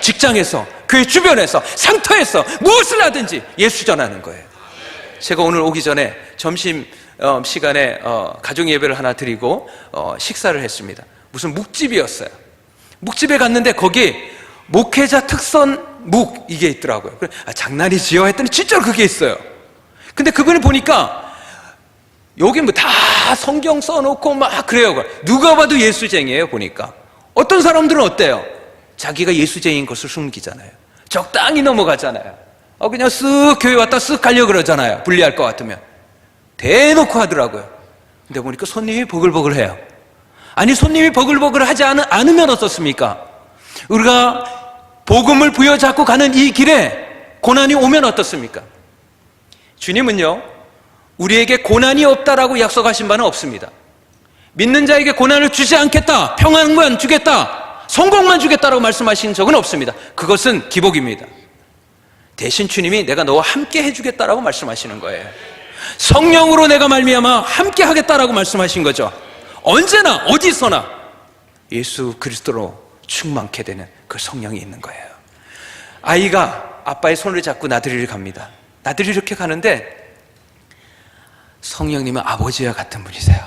직장에서, 교회 주변에서, 상터에서 무엇을 하든지 예수 전하는 거예요. 제가 오늘 오기 전에 점심 시간에 가족 예배를 하나 드리고 식사를 했습니다. 무슨 묵집이었어요. 묵집에 갔는데 거기 목회자 특선 묵 이게 있더라고요. 장난이지요 했더니 진짜로 그게 있어요. 근데 그분이 보니까 여기 뭐 다 성경 써놓고 막 그래요. 누가 봐도 예수쟁이에요. 보니까 어떤 사람들은 어때요? 자기가 예수쟁이인 것을 숨기잖아요. 적당히 넘어가잖아요. 그냥 쓱 교회 왔다 쓱 가려고 그러잖아요. 불리할 것 같으면. 대놓고 하더라고요. 근데 보니까 손님이 버글버글해요. 아니, 손님이 버글버글 하지 않으면 어떻습니까? 우리가 복음을 부여잡고 가는 이 길에 고난이 오면 어떻습니까? 주님은요, 우리에게 고난이 없다라고 약속하신 바는 없습니다. 믿는 자에게 고난을 주지 않겠다, 평안만 주겠다, 성공만 주겠다라고 말씀하신 적은 없습니다. 그것은 기복입니다. 대신 주님이 내가 너와 함께 해주겠다라고 말씀하시는 거예요. 성령으로 내가 말미암아 함께 하겠다라고 말씀하신 거죠. 언제나 어디서나 예수 그리스도로 충만케 되는 그 성령이 있는 거예요. 아이가 아빠의 손을 잡고 나들이를 갑니다. 나들이 이렇게 가는데 성령님은 아버지와 같은 분이세요.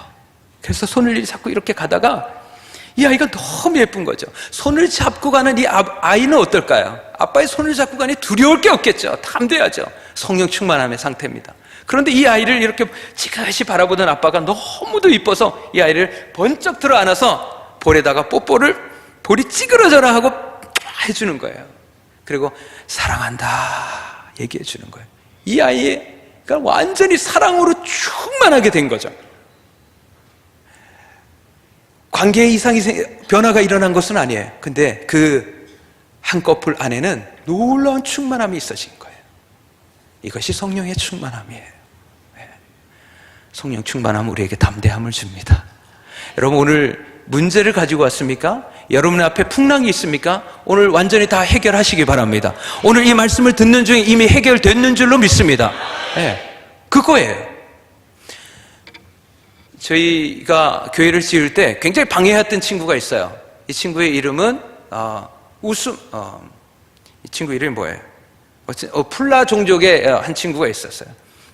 그래서 손을 잡고 이렇게 가다가 이 아이가 너무 예쁜 거죠. 손을 잡고 가는 이 아이는 어떨까요? 아빠의 손을 잡고 가니 두려울 게 없겠죠. 담대하죠. 성령 충만함의 상태입니다. 그런데 이 아이를 이렇게 지그시 바라보던 아빠가 너무도 이뻐서 이 아이를 번쩍 들어 안아서 볼에다가 볼이 찌그러져라 하고 해주는 거예요. 그리고 사랑한다 얘기해 주는 거예요. 이 아이가 완전히 사랑으로 충만하게 된 거죠. 관계에 변화가 일어난 것은 아니에요. 근데 그 한꺼풀 안에는 놀라운 충만함이 있어진 거예요. 이것이 성령의 충만함이에요. 성령 충만함은 우리에게 담대함을 줍니다. 여러분, 오늘 문제를 가지고 왔습니까? 여러분 앞에 풍랑이 있습니까? 오늘 완전히 다 해결하시기 바랍니다. 오늘 이 말씀을 듣는 중에 이미 해결됐는 줄로 믿습니다. 그거예요. 저희가 교회를 지을 때 굉장히 방해했던 친구가 있어요. 이 친구의 이름은 이 친구 이름이 뭐예요? 풀라 종족의 한 친구가 있었어요.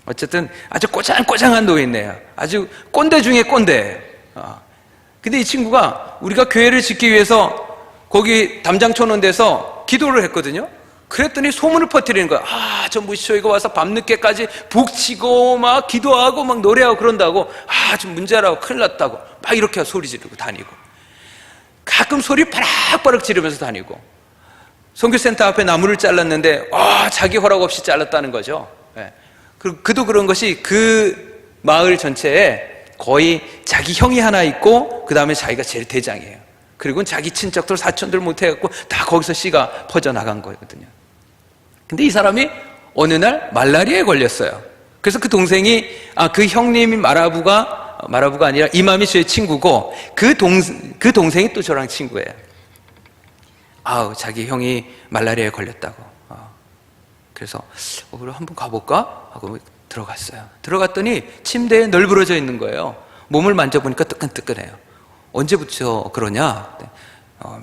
어쨌든 아주 꼬장꼬장한 노인네요. 아주 꼰대 중에 꼰대예요. 근데 이 친구가 우리가 교회를 짓기 위해서 거기 담장촌원 데서 기도를 했거든요. 그랬더니 소문을 퍼뜨리는 거야. 저 무시초이가 와서 밤늦게까지 북치고 막 기도하고 막 노래하고 그런다고, 좀 문제라고, 큰일 났다고 막 이렇게 소리 지르고 다니고, 가끔 소리 바락바락 지르면서 다니고, 선교센터 앞에 나무를 잘랐는데 자기 허락 없이 잘랐다는 거죠. 그도 그런 것이 그 마을 전체에 거의 자기 형이 하나 있고 그 다음에 자기가 제일 대장이에요. 그리고 자기 친척들 사촌들 못해갖고 다 거기서 씨가 퍼져나간 거거든요. 근데 이 사람이 어느 날 말라리아에 걸렸어요. 그래서 그 동생이 그 형님이 마라부가 아니라 이맘이 저의 친구고, 그 동생이 또 저랑 친구예요. 자기 형이 말라리아에 걸렸다고. 그래서 그럼 한번 가볼까 하고 들어갔어요. 들어갔더니 침대에 널브러져 있는 거예요. 몸을 만져보니까 뜨끈뜨끈해요. 언제부터 그러냐?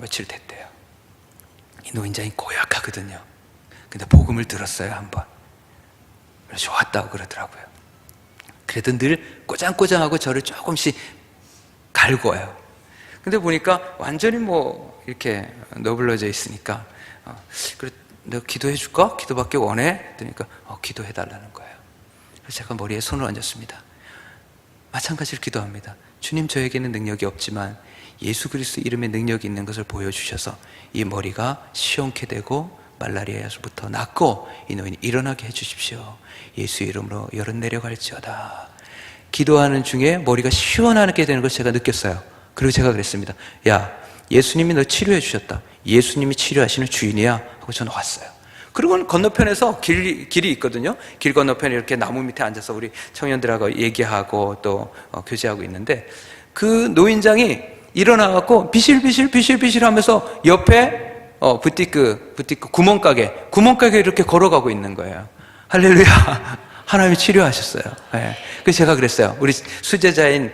며칠 됐대요. 이 노인장이 고약하거든요. 근데 복음을 들었어요, 한번. 좋았다고 그러더라고요. 그래도 늘 꼬장꼬장하고 저를 조금씩 갈궈요. 근데 보니까 완전히 이렇게 너블러져 있으니까, 그래, 내가 기도해 줄까? 기도밖에 원해? 그러니까 기도해 달라는 거예요. 그래서 제가 머리에 손을 얹었습니다. 마찬가지로 기도합니다. 주님, 저에게는 능력이 없지만 예수 그리스도 이름의 능력이 있는 것을 보여주셔서 이 머리가 시원케 되고 말라리아에서부터 낫고 이 노인이 일어나게 해주십시오. 예수 이름으로 열은 내려갈지어다. 기도하는 중에 머리가 시원하게 되는 걸 제가 느꼈어요. 그리고 제가 그랬습니다. 야, 예수님이 너 치료해 주셨다. 예수님이 치료하시는 주인이야 하고 저는 왔어요. 그리고 건너편에서 길이 있거든요. 길 건너편에 이렇게 나무 밑에 앉아서 우리 청년들하고 얘기하고 또 교제하고 있는데, 그 노인장이 일어나갖고 비실비실 하면서 옆에 부티크 구멍가게 이렇게 걸어가고 있는 거예요. 할렐루야. 하나님이 치료하셨어요. 네. 그래서 제가 그랬어요. 우리 수제자인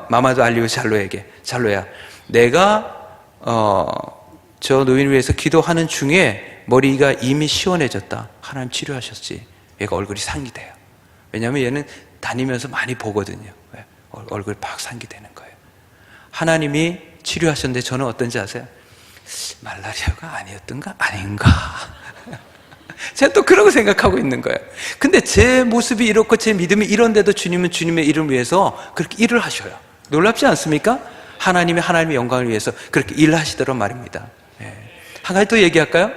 마마도 알리오 잘로야, 내가 저 노인을 위해서 기도하는 중에 머리가 이미 시원해졌다. 하나님 치료하셨지. 얘가 얼굴이 상기돼요. 왜냐하면 얘는 다니면서 많이 보거든요. 얼굴이 팍 상기되는 거예요. 하나님이 치료하셨는데 저는 어떤지 아세요? 말라리아가 아니었던가? 아닌가? 제가 또 그러고 생각하고 있는 거예요. 근데 제 모습이 이렇고 제 믿음이 이런데도 주님은 주님의 이름 위해서 그렇게 일을 하셔요. 놀랍지 않습니까? 하나님의 영광을 위해서 그렇게 일하시더란 말입니다. 한 가지 또 얘기할까요?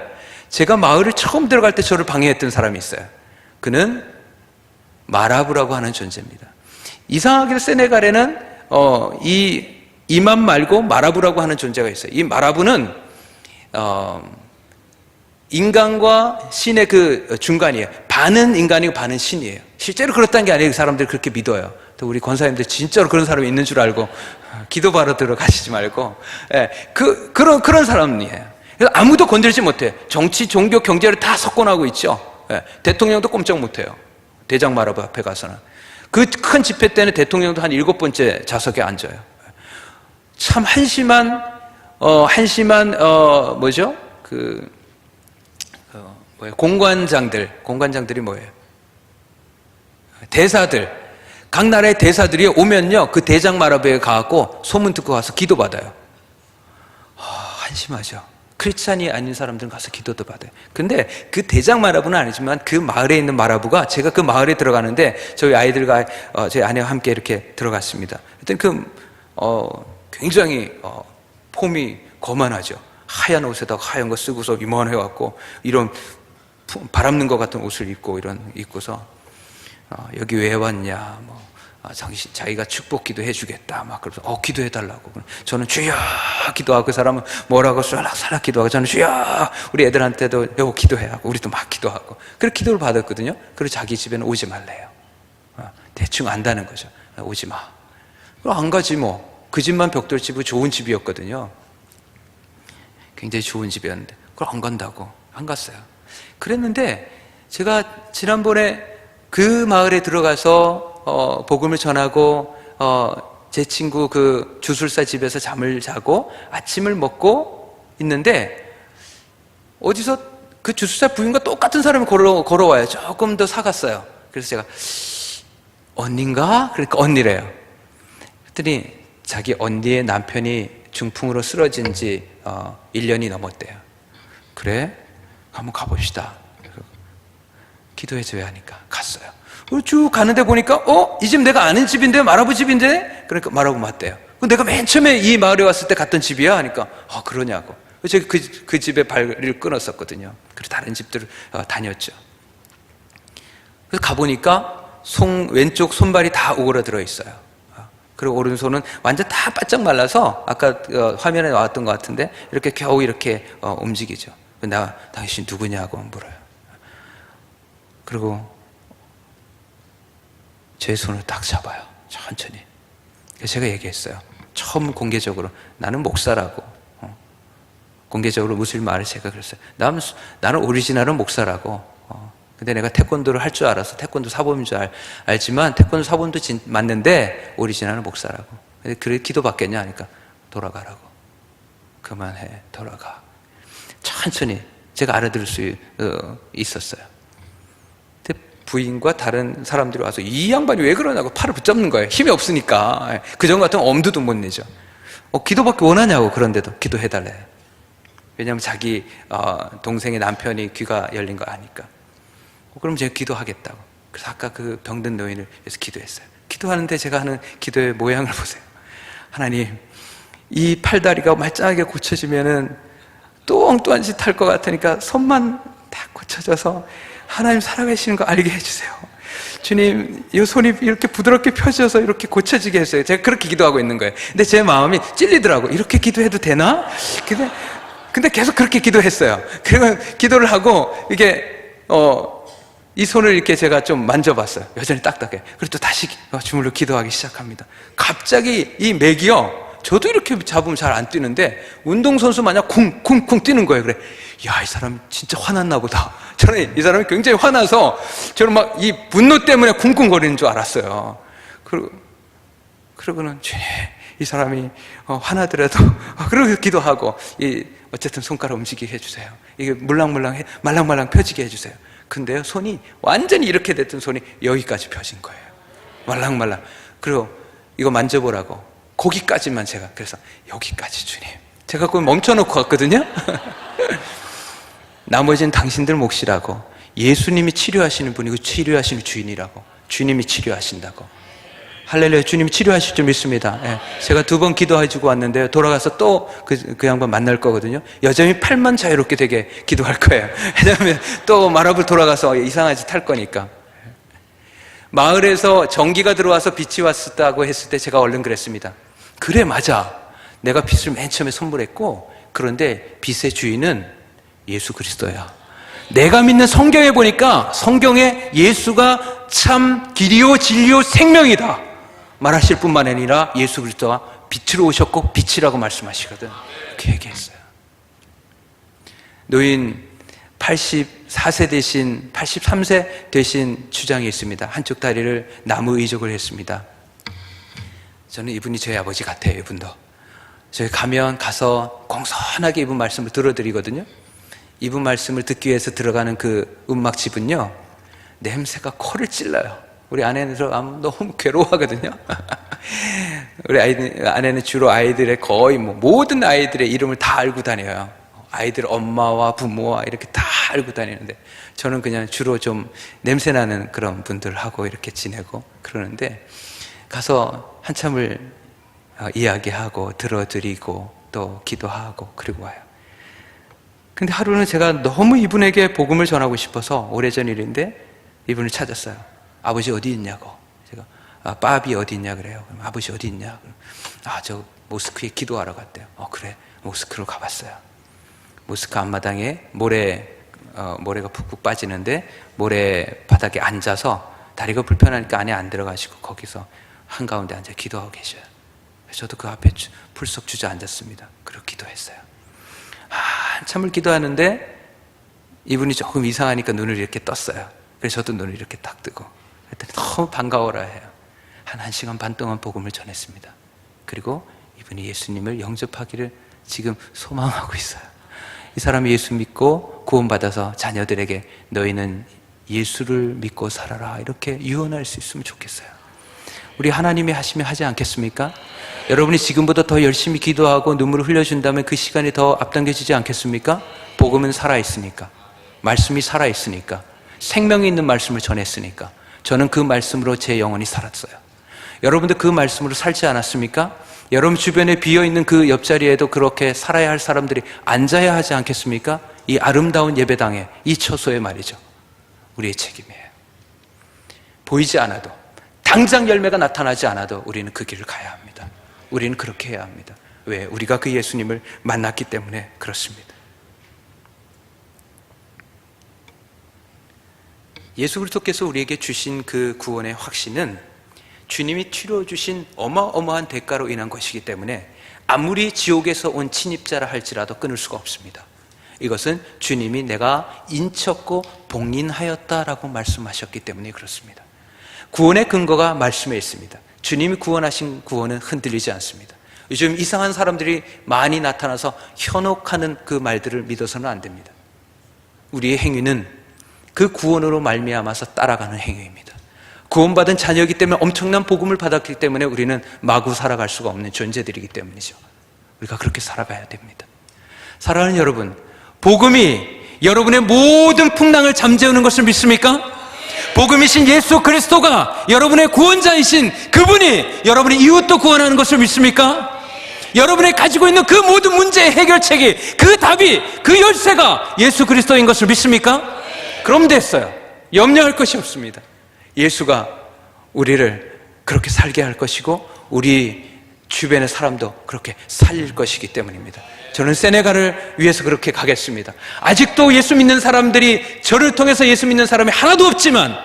제가 마을을 처음 들어갈 때 저를 방해했던 사람이 있어요. 그는 마라부라고 하는 존재입니다. 이상하게 세네갈에는 이 이맘 말고 마라부라고 하는 존재가 있어요. 이 마라부는 인간과 신의 그 중간이에요. 반은 인간이고 반은 신이에요. 실제로 그렇다는 게 아니에요. 사람들이 그렇게 믿어요. 또 우리 권사님들 진짜로 그런 사람이 있는 줄 알고 기도바로 들어가시지 말고, 그런 사람이에요. 그래서 아무도 건들지 못해요. 정치, 종교, 경제를 다 석권하고 있죠. 대통령도 꼼짝 못해요. 대장 마라부 앞에 가서는. 그 큰 집회 때는 대통령도 한 7번째 좌석에 앉아요. 참 한심한 뭐죠? 공관장들이 뭐예요? 대사들. 각 나라의 대사들이 오면요, 그 대장 마라부에 가갖고 소문 듣고 가서 기도받아요. 한심하죠. 크리스찬이 아닌 사람들은 가서 기도도 받아요. 근데 그 대장 마라부는 아니지만 그 마을에 있는 마라부가, 제가 그 마을에 들어가는데 저희 아이들과 저희 아내와 함께 이렇게 들어갔습니다. 그랬더니 굉장히 폼이 거만하죠. 하얀 옷에다가 하얀 거 쓰고서 이만해갖고 이런 바람는 것 같은 옷을 입고서 여기 왜 왔냐, 자기가 축복기도 해주겠다, 막 그러면서 기도해달라고. 저는 주여 기도하고, 그 사람은 뭐라고 쌀락쌀락 기도하고, 저는 주여, 우리 애들한테도 여보 기도해 하고, 우리도 막 기도하고, 그렇게 기도를 받았거든요. 그리고 자기 집에는 오지 말래요. 대충 안다는 거죠. 오지 마. 그럼 안 가지 뭐. 그 집만 벽돌집이 좋은 집이었거든요. 굉장히 좋은 집이었는데 그걸 안 간다고. 안 갔어요. 그랬는데 제가 지난번에 그 마을에 들어가서 복음을 전하고 제 친구 그 주술사 집에서 잠을 자고 아침을 먹고 있는데 어디서 그 주술사 부인과 똑같은 사람이 걸어와요. 조금 더 사갔어요. 그래서 제가 언니인가? 그러니까 언니래요. 그랬더니 자기 언니의 남편이 중풍으로 쓰러진 지 1년이 넘었대요. 그래? 한번 가봅시다. 기도해줘야 하니까 갔어요. 쭉 가는데 보니까 이 집 내가 아는 집인데, 마라부 집인데? 그러니까 마라부 맞대요. 내가 맨 처음에 이 마을에 왔을 때 갔던 집이야? 하니까 그러냐고. 제가 그 집에 발을 끊었었거든요. 그래서 다른 집들을 다녔죠. 그래서 가보니까 왼쪽 손발이 다 오그라들어 있어요. 그리고 오른손은 완전 다 바짝 말라서 아까 화면에 나왔던 것 같은데 이렇게 겨우 이렇게 움직이죠. 당신 누구냐고 물어요. 그리고 제 손을 딱 잡아요. 천천히. 그래서 제가 얘기했어요. 처음 공개적으로 나는 목사라고. 공개적으로 무슬림 말을 제가 그랬어요. 나는 오리지널은 목사라고. 근데 내가 태권도를 할 줄 알아서 태권도 사범인 줄 알지만 태권도 사범도 맞는데 오리지널은 목사라고. 근데 그래 기도 받겠냐 하니까 돌아가라고. 그만해, 돌아가. 천천히. 제가 알아들을 수 있었어요. 근데 부인과 다른 사람들이 와서 이 양반이 왜 그러냐고 팔을 붙잡는 거예요. 힘이 없으니까. 그전 같으면 엄두도 못 내죠. 기도받기 원하냐고. 그런데도 기도해달래. 왜냐하면 자기 동생의 남편이 귀가 열린 거 아니까. 그럼 제가 기도하겠다고. 그래서 아까 그 병든 노인을 위해서 기도했어요. 기도하는데 제가 하는 기도의 모양을 보세요. 하나님, 이 팔다리가 말짱하게 고쳐지면은 또 엉뚱한 짓 할 것 같으니까 손만 딱 고쳐져서 하나님 살아계시는 거 알게 해주세요. 주님, 이 손이 이렇게 부드럽게 펴져서 이렇게 고쳐지게 했어요. 제가 그렇게 기도하고 있는 거예요. 근데 제 마음이 찔리더라고. 이렇게 기도해도 되나? 근데 계속 그렇게 기도했어요. 그리고 기도를 하고 이게 이 손을 이렇게 제가 좀 만져봤어요. 여전히 딱딱해. 그리고 또 다시 주물러 기도하기 시작합니다. 갑자기 이 맥이요, 저도 이렇게 잡으면 잘 안 뛰는데 운동선수 마냥 쿵쿵쿵 뛰는 거예요. 그래, 야, 이 사람 진짜 화났나 보다. 저는 이 사람이 굉장히 화나서 저는 막 이 분노 때문에 쿵쿵거리는 줄 알았어요. 그러고는 주님, 이 사람이 화나더라도 그러고 기도하고 어쨌든 손가락 움직이게 해주세요. 이게 말랑말랑 펴지게 해주세요. 근데요, 손이 완전히 이렇게 됐던 손이 여기까지 펴진 거예요. 말랑말랑. 그리고 이거 만져보라고. 거기까지만 제가. 그래서 여기까지 주님. 제가 그걸 멈춰놓고 갔거든요. 나머지는 당신들 몫이라고. 예수님이 치료하시는 분이고 치료하시는 주인이라고. 주님이 치료하신다고. 할렐루야. 주님이 치료하실 줄 믿습니다. 예. 제가 2번 기도해주고 왔는데요, 돌아가서 또 그 양반 만날 거거든요. 여전히 팔만 자유롭게 되게 기도할 거예요. 왜냐하면 또 마라불 돌아가서 이상한 짓 할 거니까. 마을에서 전기가 들어와서 빛이 왔다고 했을 때 제가 얼른 그랬습니다. 그래, 맞아. 내가 빛을 맨 처음에 선물했고, 그런데 빛의 주인은 예수 그리스도야. 내가 믿는 성경에 보니까 성경에 예수가 참 길이요 진리요 생명이다 말하실 뿐만 아니라 예수 그리스도가 빛으로 오셨고 빛이라고 말씀하시거든. 그렇게 얘기했어요. 노인 84세 되신, 83세 되신 주장이 있습니다. 한쪽 다리를 나무 의족을 했습니다. 저는 이분이 저희 아버지 같아요. 이분도 저희 가서 공손하게 이분 말씀을 들어드리거든요. 이분 말씀을 듣기 위해서 들어가는 그 음악집은요, 냄새가 코를 찔러요. 우리 아내는 들어가면 너무 괴로워하거든요. 우리 아내는 주로 아이들의 거의 모든 아이들의 이름을 다 알고 다녀요. 아이들 엄마와 부모와 이렇게 다 알고 다니는데, 저는 그냥 주로 좀 냄새나는 그런 분들하고 이렇게 지내고 그러는데, 가서 한참을 이야기하고 들어드리고 또 기도하고 그리고 와요. 근데 하루는 제가 너무 이분에게 복음을 전하고 싶어서, 오래전 일인데 이분을 찾았어요. 아버지 어디 있냐고. 제가 빠비 어디 있냐 그래요. 그럼 아버지 어디 있냐. 저 모스크에 기도하러 갔대요. 그래. 모스크로 가봤어요. 모스크 앞마당에 모래가 푹푹 빠지는데 모래 바닥에 앉아서 다리가 불편하니까 안에 안 들어가시고 거기서 한가운데 앉아 기도하고 계셔요. 저도 그 앞에 풀썩 주저앉았습니다. 그리고 기도했어요. 한참을 기도하는데 이분이 조금 이상하니까 눈을 이렇게 떴어요. 그래서 저도 눈을 이렇게 딱 뜨고 그랬더니 너무 반가워라 해요. 한 1시간 반 동안 복음을 전했습니다. 그리고 이분이 예수님을 영접하기를 지금 소망하고 있어요. 이 사람이 예수 믿고 구원받아서 자녀들에게 너희는 예수를 믿고 살아라 이렇게 유언할 수 있으면 좋겠어요. 우리 하나님이 하시면 하지 않겠습니까? 여러분이 지금보다 더 열심히 기도하고 눈물을 흘려준다면 그 시간이 더 앞당겨지지 않겠습니까? 복음은 살아있으니까, 말씀이 살아있으니까, 생명이 있는 말씀을 전했으니까 저는 그 말씀으로 제 영혼이 살았어요. 여러분도 그 말씀으로 살지 않았습니까? 여러분 주변에 비어있는 그 옆자리에도 그렇게 살아야 할 사람들이 앉아야 하지 않겠습니까? 이 아름다운 예배당에, 이 처소에 말이죠. 우리의 책임이에요. 보이지 않아도, 당장 열매가 나타나지 않아도 우리는 그 길을 가야 합니다. 우리는 그렇게 해야 합니다. 왜? 우리가 그 예수님을 만났기 때문에 그렇습니다. 예수 그리스도께서 우리에게 주신 그 구원의 확신은 주님이 치러 주신 어마어마한 대가로 인한 것이기 때문에 아무리 지옥에서 온 침입자라 할지라도 끊을 수가 없습니다. 이것은 주님이 내가 인쳤고 봉인하였다라고 말씀하셨기 때문에 그렇습니다. 구원의 근거가 말씀에 있습니다. 주님이 구원하신 구원은 흔들리지 않습니다. 요즘 이상한 사람들이 많이 나타나서 현혹하는 그 말들을 믿어서는 안 됩니다. 우리의 행위는 그 구원으로 말미암아서 따라가는 행위입니다. 구원받은 자녀이기 때문에 엄청난 복음을 받았기 때문에 우리는 마구 살아갈 수가 없는 존재들이기 때문이죠. 우리가 그렇게 살아가야 됩니다. 사랑하는 여러분, 복음이 여러분의 모든 풍랑을 잠재우는 것을 믿습니까? 복음이신 예수 그리스도가 여러분의 구원자이신 그분이 여러분의 이웃도 구원하는 것을 믿습니까? 여러분이 가지고 있는 그 모든 문제의 해결책이, 그 답이, 그 열쇠가 예수 그리스도인 것을 믿습니까? 그럼 됐어요. 염려할 것이 없습니다. 예수가 우리를 그렇게 살게 할 것이고 우리 주변의 사람도 그렇게 살릴 것이기 때문입니다. 저는 세네갈을 위해서 그렇게 가겠습니다. 아직도 예수 믿는 사람들이, 저를 통해서 예수 믿는 사람이 하나도 없지만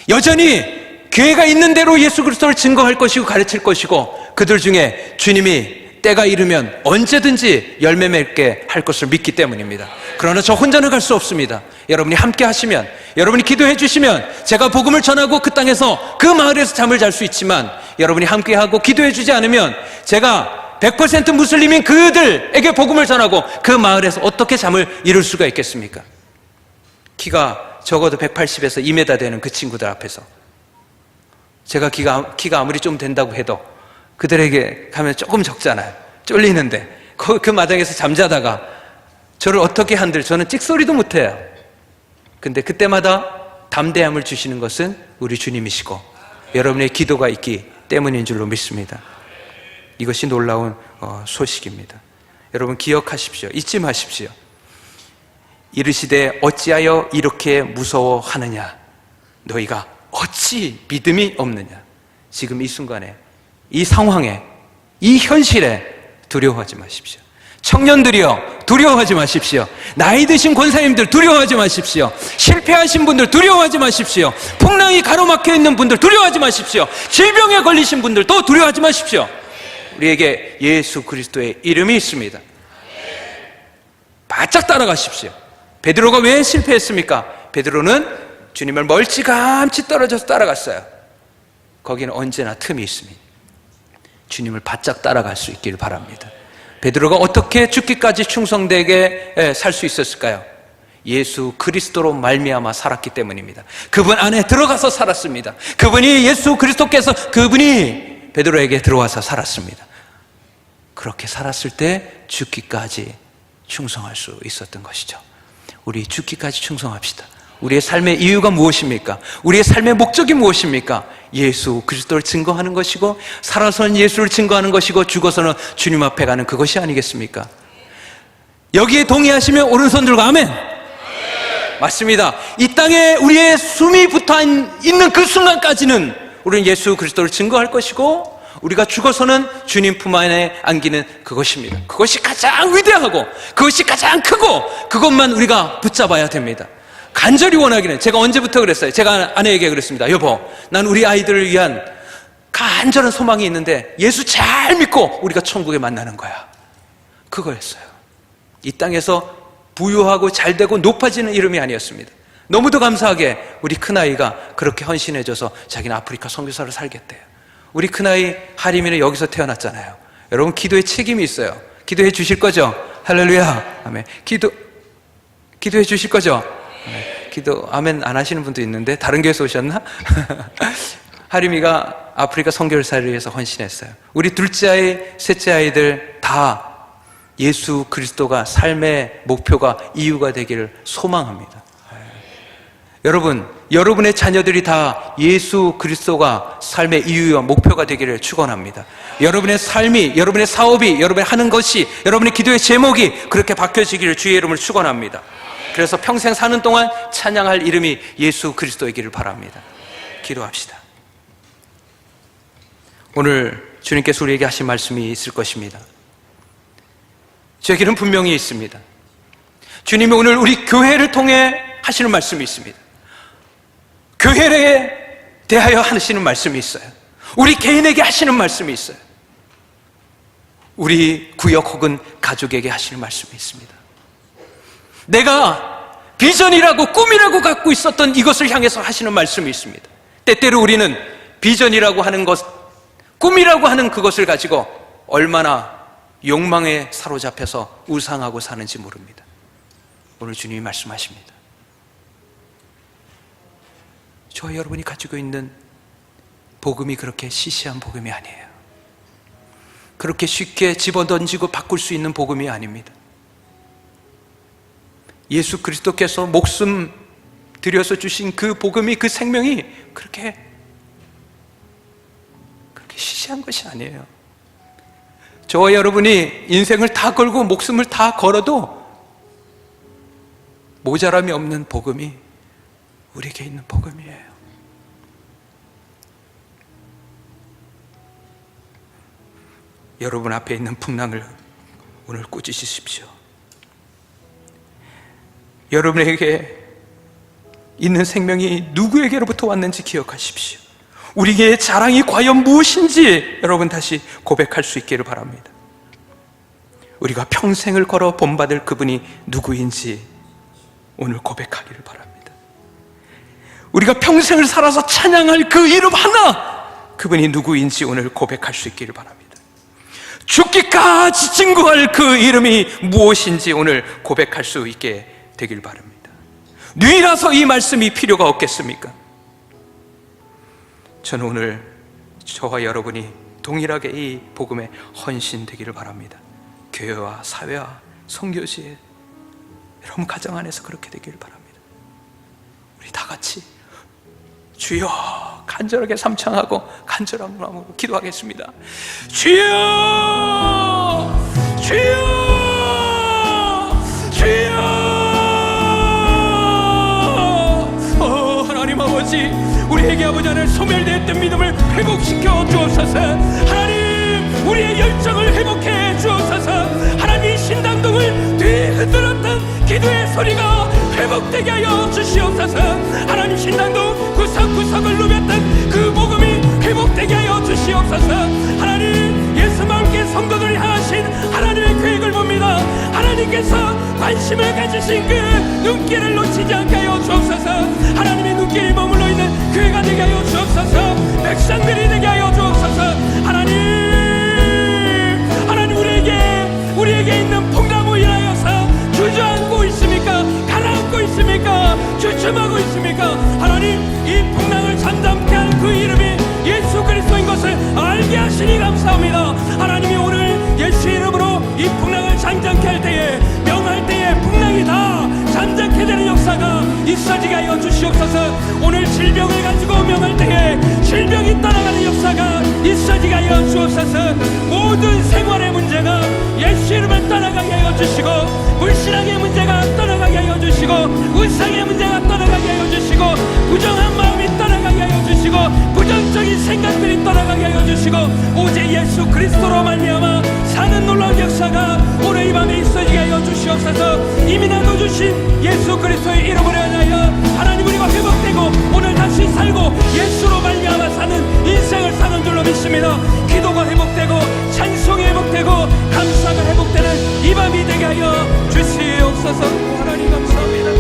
여전히 교회가 있는 대로 예수 그리스도를 증거할 것이고 가르칠 것이고 그들 중에 주님이 때가 이르면 언제든지 열매 맺게 할 것을 믿기 때문입니다. 그러나 저 혼자는 갈 수 없습니다. 여러분이 함께 하시면, 여러분이 기도해 주시면 제가 복음을 전하고 그 땅에서, 그 마을에서 잠을 잘 수 있지만 여러분이 함께 하고 기도해 주지 않으면 제가 100% 무슬림인 그들에게 복음을 전하고 그 마을에서 어떻게 잠을 이룰 수가 있겠습니까? 키가 적어도 180에서 2m 되는 그 친구들 앞에서 제가 키가 아무리 좀 된다고 해도 그들에게 가면 조금 적잖아요. 쫄리는데 그 마당에서 잠자다가 저를 어떻게 한들 저는 찍소리도 못해요. 근데 그때마다 담대함을 주시는 것은 우리 주님이시고 여러분의 기도가 있기 때문인 줄로 믿습니다. 이것이 놀라운 소식입니다. 여러분 기억하십시오. 잊지 마십시오. 이르시되 어찌하여 이렇게 무서워하느냐? 너희가 어찌 믿음이 없느냐? 지금 이 순간에, 이 상황에, 이 현실에 두려워하지 마십시오. 청년들이여 두려워하지 마십시오. 나이 드신 권사님들 두려워하지 마십시오. 실패하신 분들 두려워하지 마십시오. 풍랑이 가로막혀 있는 분들 두려워하지 마십시오. 질병에 걸리신 분들도 두려워하지 마십시오. 우리에게 예수 그리스도의 이름이 있습니다. 바짝 따라가십시오. 베드로가 왜 실패했습니까? 베드로는 주님을 멀찌감치 떨어져서 따라갔어요. 거기는 언제나 틈이 있습니다. 주님을 바짝 따라갈 수 있기를 바랍니다. 베드로가 어떻게 죽기까지 충성되게 살 수 있었을까요? 예수 그리스도로 말미암아 살았기 때문입니다. 그분 안에 들어가서 살았습니다. 그분이, 예수 그리스도께서 그분이 베드로에게 들어와서 살았습니다. 그렇게 살았을 때 죽기까지 충성할 수 있었던 것이죠. 우리 죽기까지 충성합시다. 우리의 삶의 이유가 무엇입니까? 우리의 삶의 목적이 무엇입니까? 예수 그리스도를 증거하는 것이고, 살아서는 예수를 증거하는 것이고, 죽어서는 주님 앞에 가는 그것이 아니겠습니까? 여기에 동의하시면 오른손 들고 아멘. 맞습니다. 이 땅에 우리의 숨이 붙어 있는 그 순간까지는 우리는 예수 그리스도를 증거할 것이고, 우리가 죽어서는 주님 품 안에 안기는 그것입니다. 그것이 가장 위대하고 그것이 가장 크고 그것만 우리가 붙잡아야 됩니다. 간절히 원하기는, 제가 언제부터 그랬어요? 제가 아내에게 그랬습니다. 여보, 난 우리 아이들을 위한 간절한 소망이 있는데 예수 잘 믿고 우리가 천국에 만나는 거야. 그거였어요. 이 땅에서 부유하고 잘되고 높아지는 이름이 아니었습니다. 너무도 감사하게 우리 큰아이가 그렇게 헌신해줘서 자기는 아프리카 선교사로 살겠대요. 우리 큰아이 하림이는 여기서 태어났잖아요. 여러분 기도에 책임이 있어요. 기도해 주실 거죠? 할렐루야. 아멘. 기도해 주실 거죠? 기도 아멘 안 하시는 분도 있는데 다른 교회에서 오셨나? 하림이가 아프리카 선교사를 위해서 헌신했어요. 우리 둘째 아이, 셋째 아이들 다 예수 그리스도가 삶의 목표가 이유가 되기를 소망합니다. 여러분, 여러분의 자녀들이 다 예수 그리스도가 삶의 이유와 목표가 되기를 축원합니다. 여러분의 삶이, 여러분의 사업이, 여러분이 하는 것이, 여러분의 기도의 제목이 그렇게 바뀌어지기를 주의 이름을 축원합니다. 그래서 평생 사는 동안 찬양할 이름이 예수 그리스도이기를 바랍니다. 기도합시다. 오늘 주님께서 우리에게 하신 말씀이 있을 것입니다. 저에게는 분명히 있습니다. 주님이 오늘 우리 교회를 통해 하시는 말씀이 있습니다. 교회에 대하여 하시는 말씀이 있어요. 우리 개인에게 하시는 말씀이 있어요. 우리 구역 혹은 가족에게 하시는 말씀이 있습니다. 내가 비전이라고 꿈이라고 갖고 있었던 이것을 향해서 하시는 말씀이 있습니다. 때때로 우리는 비전이라고 하는 것, 꿈이라고 하는 그것을 가지고 얼마나 욕망에 사로잡혀서 우상하고 사는지 모릅니다. 오늘 주님이 말씀하십니다. 저와 여러분이 가지고 있는 복음이 그렇게 시시한 복음이 아니에요. 그렇게 쉽게 집어던지고 바꿀 수 있는 복음이 아닙니다. 예수 그리스도께서 목숨 들여서 주신 그 복음이, 그 생명이 그렇게 시시한 것이 아니에요. 저와 여러분이 인생을 다 걸고 목숨을 다 걸어도 모자람이 없는 복음이 우리에게 있는 복음이에요. 여러분 앞에 있는 풍랑을 오늘 꾸짖으십시오. 여러분에게 있는 생명이 누구에게로부터 왔는지 기억하십시오. 우리에게 자랑이 과연 무엇인지 여러분 다시 고백할 수 있기를 바랍니다. 우리가 평생을 걸어 본받을 그분이 누구인지 오늘 고백하기를 바랍니다. 우리가 평생을 살아서 찬양할 그 이름 하나, 그분이 누구인지 오늘 고백할 수 있기를 바랍니다. 죽기까지 증거할 그 이름이 무엇인지 오늘 고백할 수 있게 되길 바랍니다. 뉘라서 이 말씀이 필요가 없겠습니까? 저는 오늘 저와 여러분이 동일하게 이 복음에 헌신되기를 바랍니다. 교회와 사회와 선교지에, 여러분 가정 안에서 그렇게 되기를 바랍니다. 우리 다 같이 주여 간절하게 삼창하고 간절한 마음으로 기도하겠습니다. 주여, 주여, 주여. 하나님 아버지, 우리에게 아버지 하나님 소멸되었던 믿음을 회복시켜 주옵소서. 하나님, 우리의 열정을 회복해 주옵소서. 하나님, 이 신당동을 뒤흔들었던 기도의 소리가 회복되게 하여 주시옵소서. 하나님, 신당동 구석구석을 누볐던 그 복음이 회복되게 하여 주시옵소서. 하나님, 예수마을교회 성도들을 향하신 하나님의 계획을 봅니다. 하나님께서 관심을 가지신 그 눈길을 놓치지 않게 하여 주옵소서. 하나님의 눈길이 머물러 있는 교회가 되게 하여 주옵소서. 백성들이 되게 하여 주옵소서. 하나님, 우리에게 있는 풍랑으로 인하여서 주저앉고 있습니까? 가라앉고 있습니까? 주춤하고 있습니까? 하나님, 이 풍랑을 잠잠케 할 그 이름이 예수 그리스도인 것을 알게 하시니 감사합니다. 하나님이 오늘 예수 이름으로 이 풍랑을 잠잠케 할 때에, 명할 때에 풍랑이 다 잠잠케 되는 역사가 있어지게 하여 주시옵소서. 오늘 질병을 가지고 명할 때에 질병이 떠나가는 역사가 있어지게 하여 주옵소서. 모든 생활의 문제가 예수 이름을 떠나가게 하여 주시고, 불신앙의 문제가 떠나가게 하여 주시고, 우상의 문제가 떠나가게 하여 주시고, 부정한 마음이 떠나가게 하여 주시고, 부정적인 생각들이 떠나가게 하여 주시고, 오직 예수 그리스도로 말미암아 사는 놀라운 역사가 오늘 이 밤에 있어지게 하여 주시옵소서. 이미 나눠주신 예수 그리스도의 이름으로 인하여 하나님, 우리가 회복되고 오늘 다시 살고 예수로 말미암아 사는 인생을 사는 줄로 믿습니다. 기도가 회복되고 찬송이 회복되고 감사가 회복되는 이 밤이 되게 하여 주시옵소서. 하나님 감사합니다.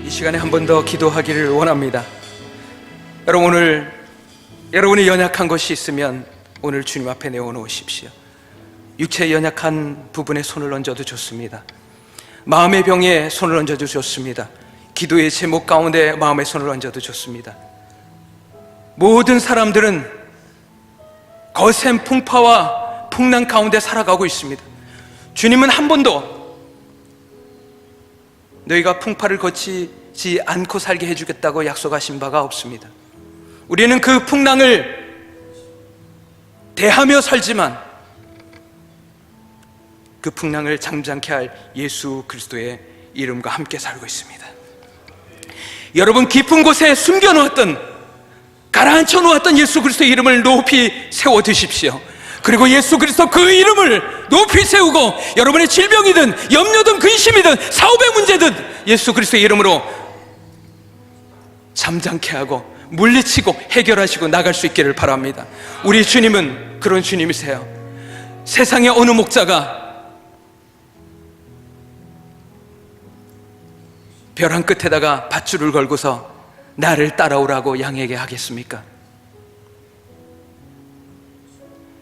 이 시간에 한 번 더 기도하기를 원합니다. 여러분, 오늘 여러분이 연약한 것이 있으면 오늘 주님 앞에 내어놓으십시오. 육체의 연약한 부분에 손을 얹어도 좋습니다. 마음의 병에 손을 얹어도 좋습니다. 기도의 제목 가운데 마음의 손을 얹어도 좋습니다. 모든 사람들은 거센 풍파와 풍랑 가운데 살아가고 있습니다. 주님은 한 번도 너희가 풍파를 거치지 않고 살게 해주겠다고 약속하신 바가 없습니다. 우리는 그 풍랑을 대하며 살지만 그 풍랑을 잠잠케 할 예수 그리스도의 이름과 함께 살고 있습니다. 여러분, 깊은 곳에 숨겨놓았던, 가라앉혀 놓았던 예수 그리스도의 이름을 높이 세워 드십시오. 그리고 예수 그리스도 그 이름을 높이 세우고 여러분의 질병이든 염려든 근심이든 사업의 문제든 예수 그리스도의 이름으로 잠잠케 하고 물리치고 해결하시고 나갈 수 있기를 바랍니다. 우리 주님은 그런 주님이세요. 세상의 어느 목자가 벼랑 끝에다가 밧줄을 걸고서 나를 따라오라고 양에게 하겠습니까?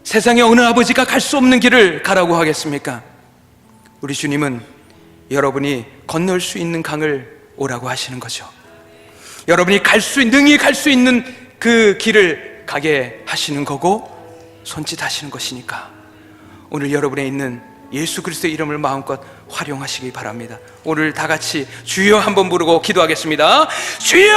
세상의 어느 아버지가 갈 수 없는 길을 가라고 하겠습니까? 우리 주님은 여러분이 건널 수 있는 강을 오라고 하시는 거죠. 여러분이 능히 갈 수 있는 그 길을 가게 하시는 거고 손짓하시는 것이니까 오늘 여러분에 있는 예수 그리스도의 이름을 마음껏 활용하시기 바랍니다. 오늘 다 같이 주여 한번 부르고 기도하겠습니다. 주여!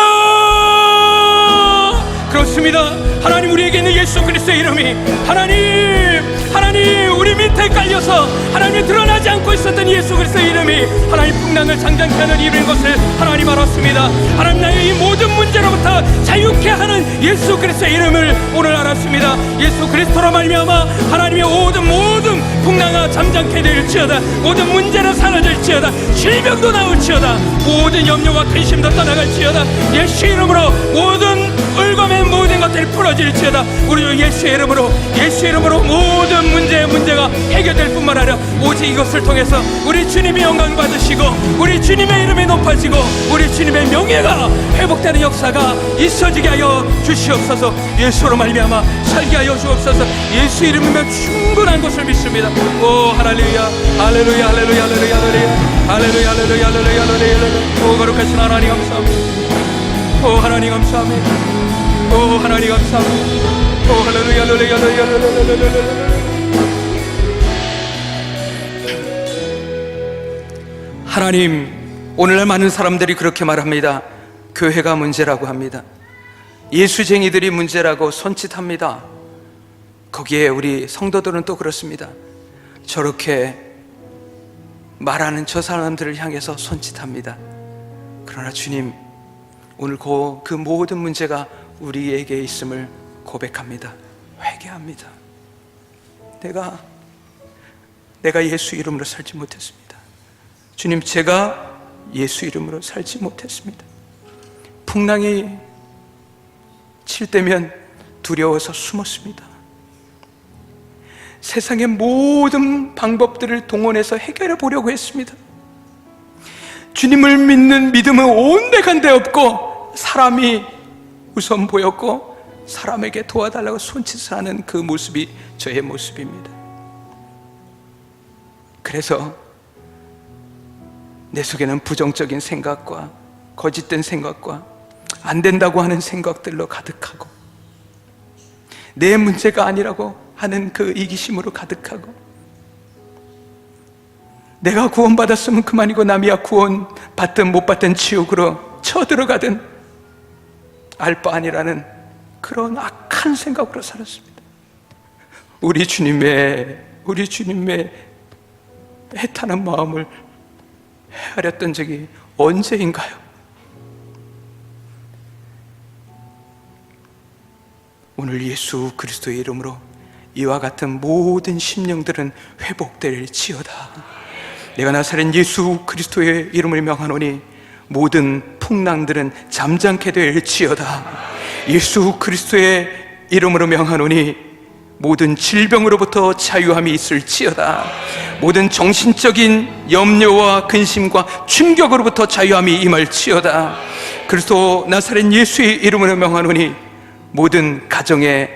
그렇습니다. 하나님, 우리에게 있는 예수 그리스도의 이름이 하나님 우리 밑에 깔려서 하나님이 드러나지 않고 있었던 예수 그리스도의 이름이 하나님 풍랑을 장장케 하는 이름인 것을 하나님 알았습니다. 하나님, 나의 이 모든 문제로부터 자유케 하는 예수 그리스도의 이름을 오늘 알았습니다. 예수 그리스도로 말미암아 하나님의 모든 풍랑아 잠잠케 될지어다. 모든 문제는 사라질지어다. 질병도 나올지어다. 모든 염려와 근심도 떠나갈지어다. 예수 이름으로 모든 울검의 모든 것들이 풀어질지어다. 우리 예수의 이름으로 모든 문제가 해결될 뿐만 아니라 오직 이것을 통해서 우리 주님이 영광 받으시고 우리 주님의 이름이 높아지고 우리 주님의 명예가 회복되는 역사가 있어지게 하여 주시옵소서. 예수로 말미암아 살게 하여 주옵소서. 예수 이름이면 충분한 것을 믿습니다. 오 할렐루야, 할렐루야, 할렐루야, 할렐루야, 할렐루야, 할렐루야, 할렐루야, 할렐루야. 오 거룩하신 하나님 감사합니다. 오 하나님 감사합니다. 오 하나님 감사합니다. 오 할렐루야, 할렐루야, 할렐루야, 할렐루야. 하나님, 오늘날 많은 사람들이 그렇게 말합니다. 교회가 문제라고 합니다. 예수쟁이들이 문제라고 손짓합니다. 거기에 우리 성도들은 또 그렇습니다. 저렇게 말하는 저 사람들을 향해서 손짓합니다. 그러나 주님, 오늘 그 모든 문제가 우리에게 있음을 고백합니다. 회개합니다. 내가 예수 이름으로 살지 못했습니다. 주님, 제가 예수 이름으로 살지 못했습니다. 풍랑이 칠 때면 두려워서 숨었습니다. 세상의 모든 방법들을 동원해서 해결해 보려고 했습니다. 주님을 믿는 믿음은 온데간데 없고 사람이 우선 보였고 사람에게 도와달라고 손짓을 하는 그 모습이 저의 모습입니다. 그래서 내 속에는 부정적인 생각과 거짓된 생각과 안 된다고 하는 생각들로 가득하고 내 문제가 아니라고 하는 그 이기심으로 가득하고 내가 구원받았으면 그만이고 남이야 구원받든 못 받든 지옥으로 쳐들어가든 알 바 아니라는 그런 악한 생각으로 살았습니다. 우리 주님의 애타는 마음을 헤아렸던 적이 언제인가요? 오늘 예수 그리스도의 이름으로 이와 같은 모든 심령들은 회복될지어다. 내가 나사렛 예수 그리스도의 이름을 명하노니 모든 풍랑들은 잠잠케 될지어다. 예수 그리스도의 이름으로 명하노니 모든 질병으로부터 자유함이 있을지어다. 모든 정신적인 염려와 근심과 충격으로부터 자유함이 임할지어다. 그리스도 나사렛 예수의 이름으로 명하노니 모든 가정에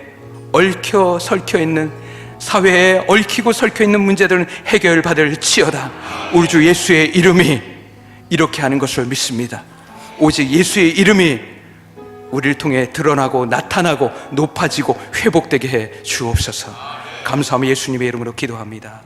얽혀 설켜 있는, 사회에 얽히고 설켜 있는 문제들은 해결받을 지어다. 우리 주 예수의 이름이 이렇게 하는 것을 믿습니다. 오직 예수의 이름이 우리를 통해 드러나고 나타나고 높아지고 회복되게 해 주옵소서. 감사하며 예수님의 이름으로 기도합니다.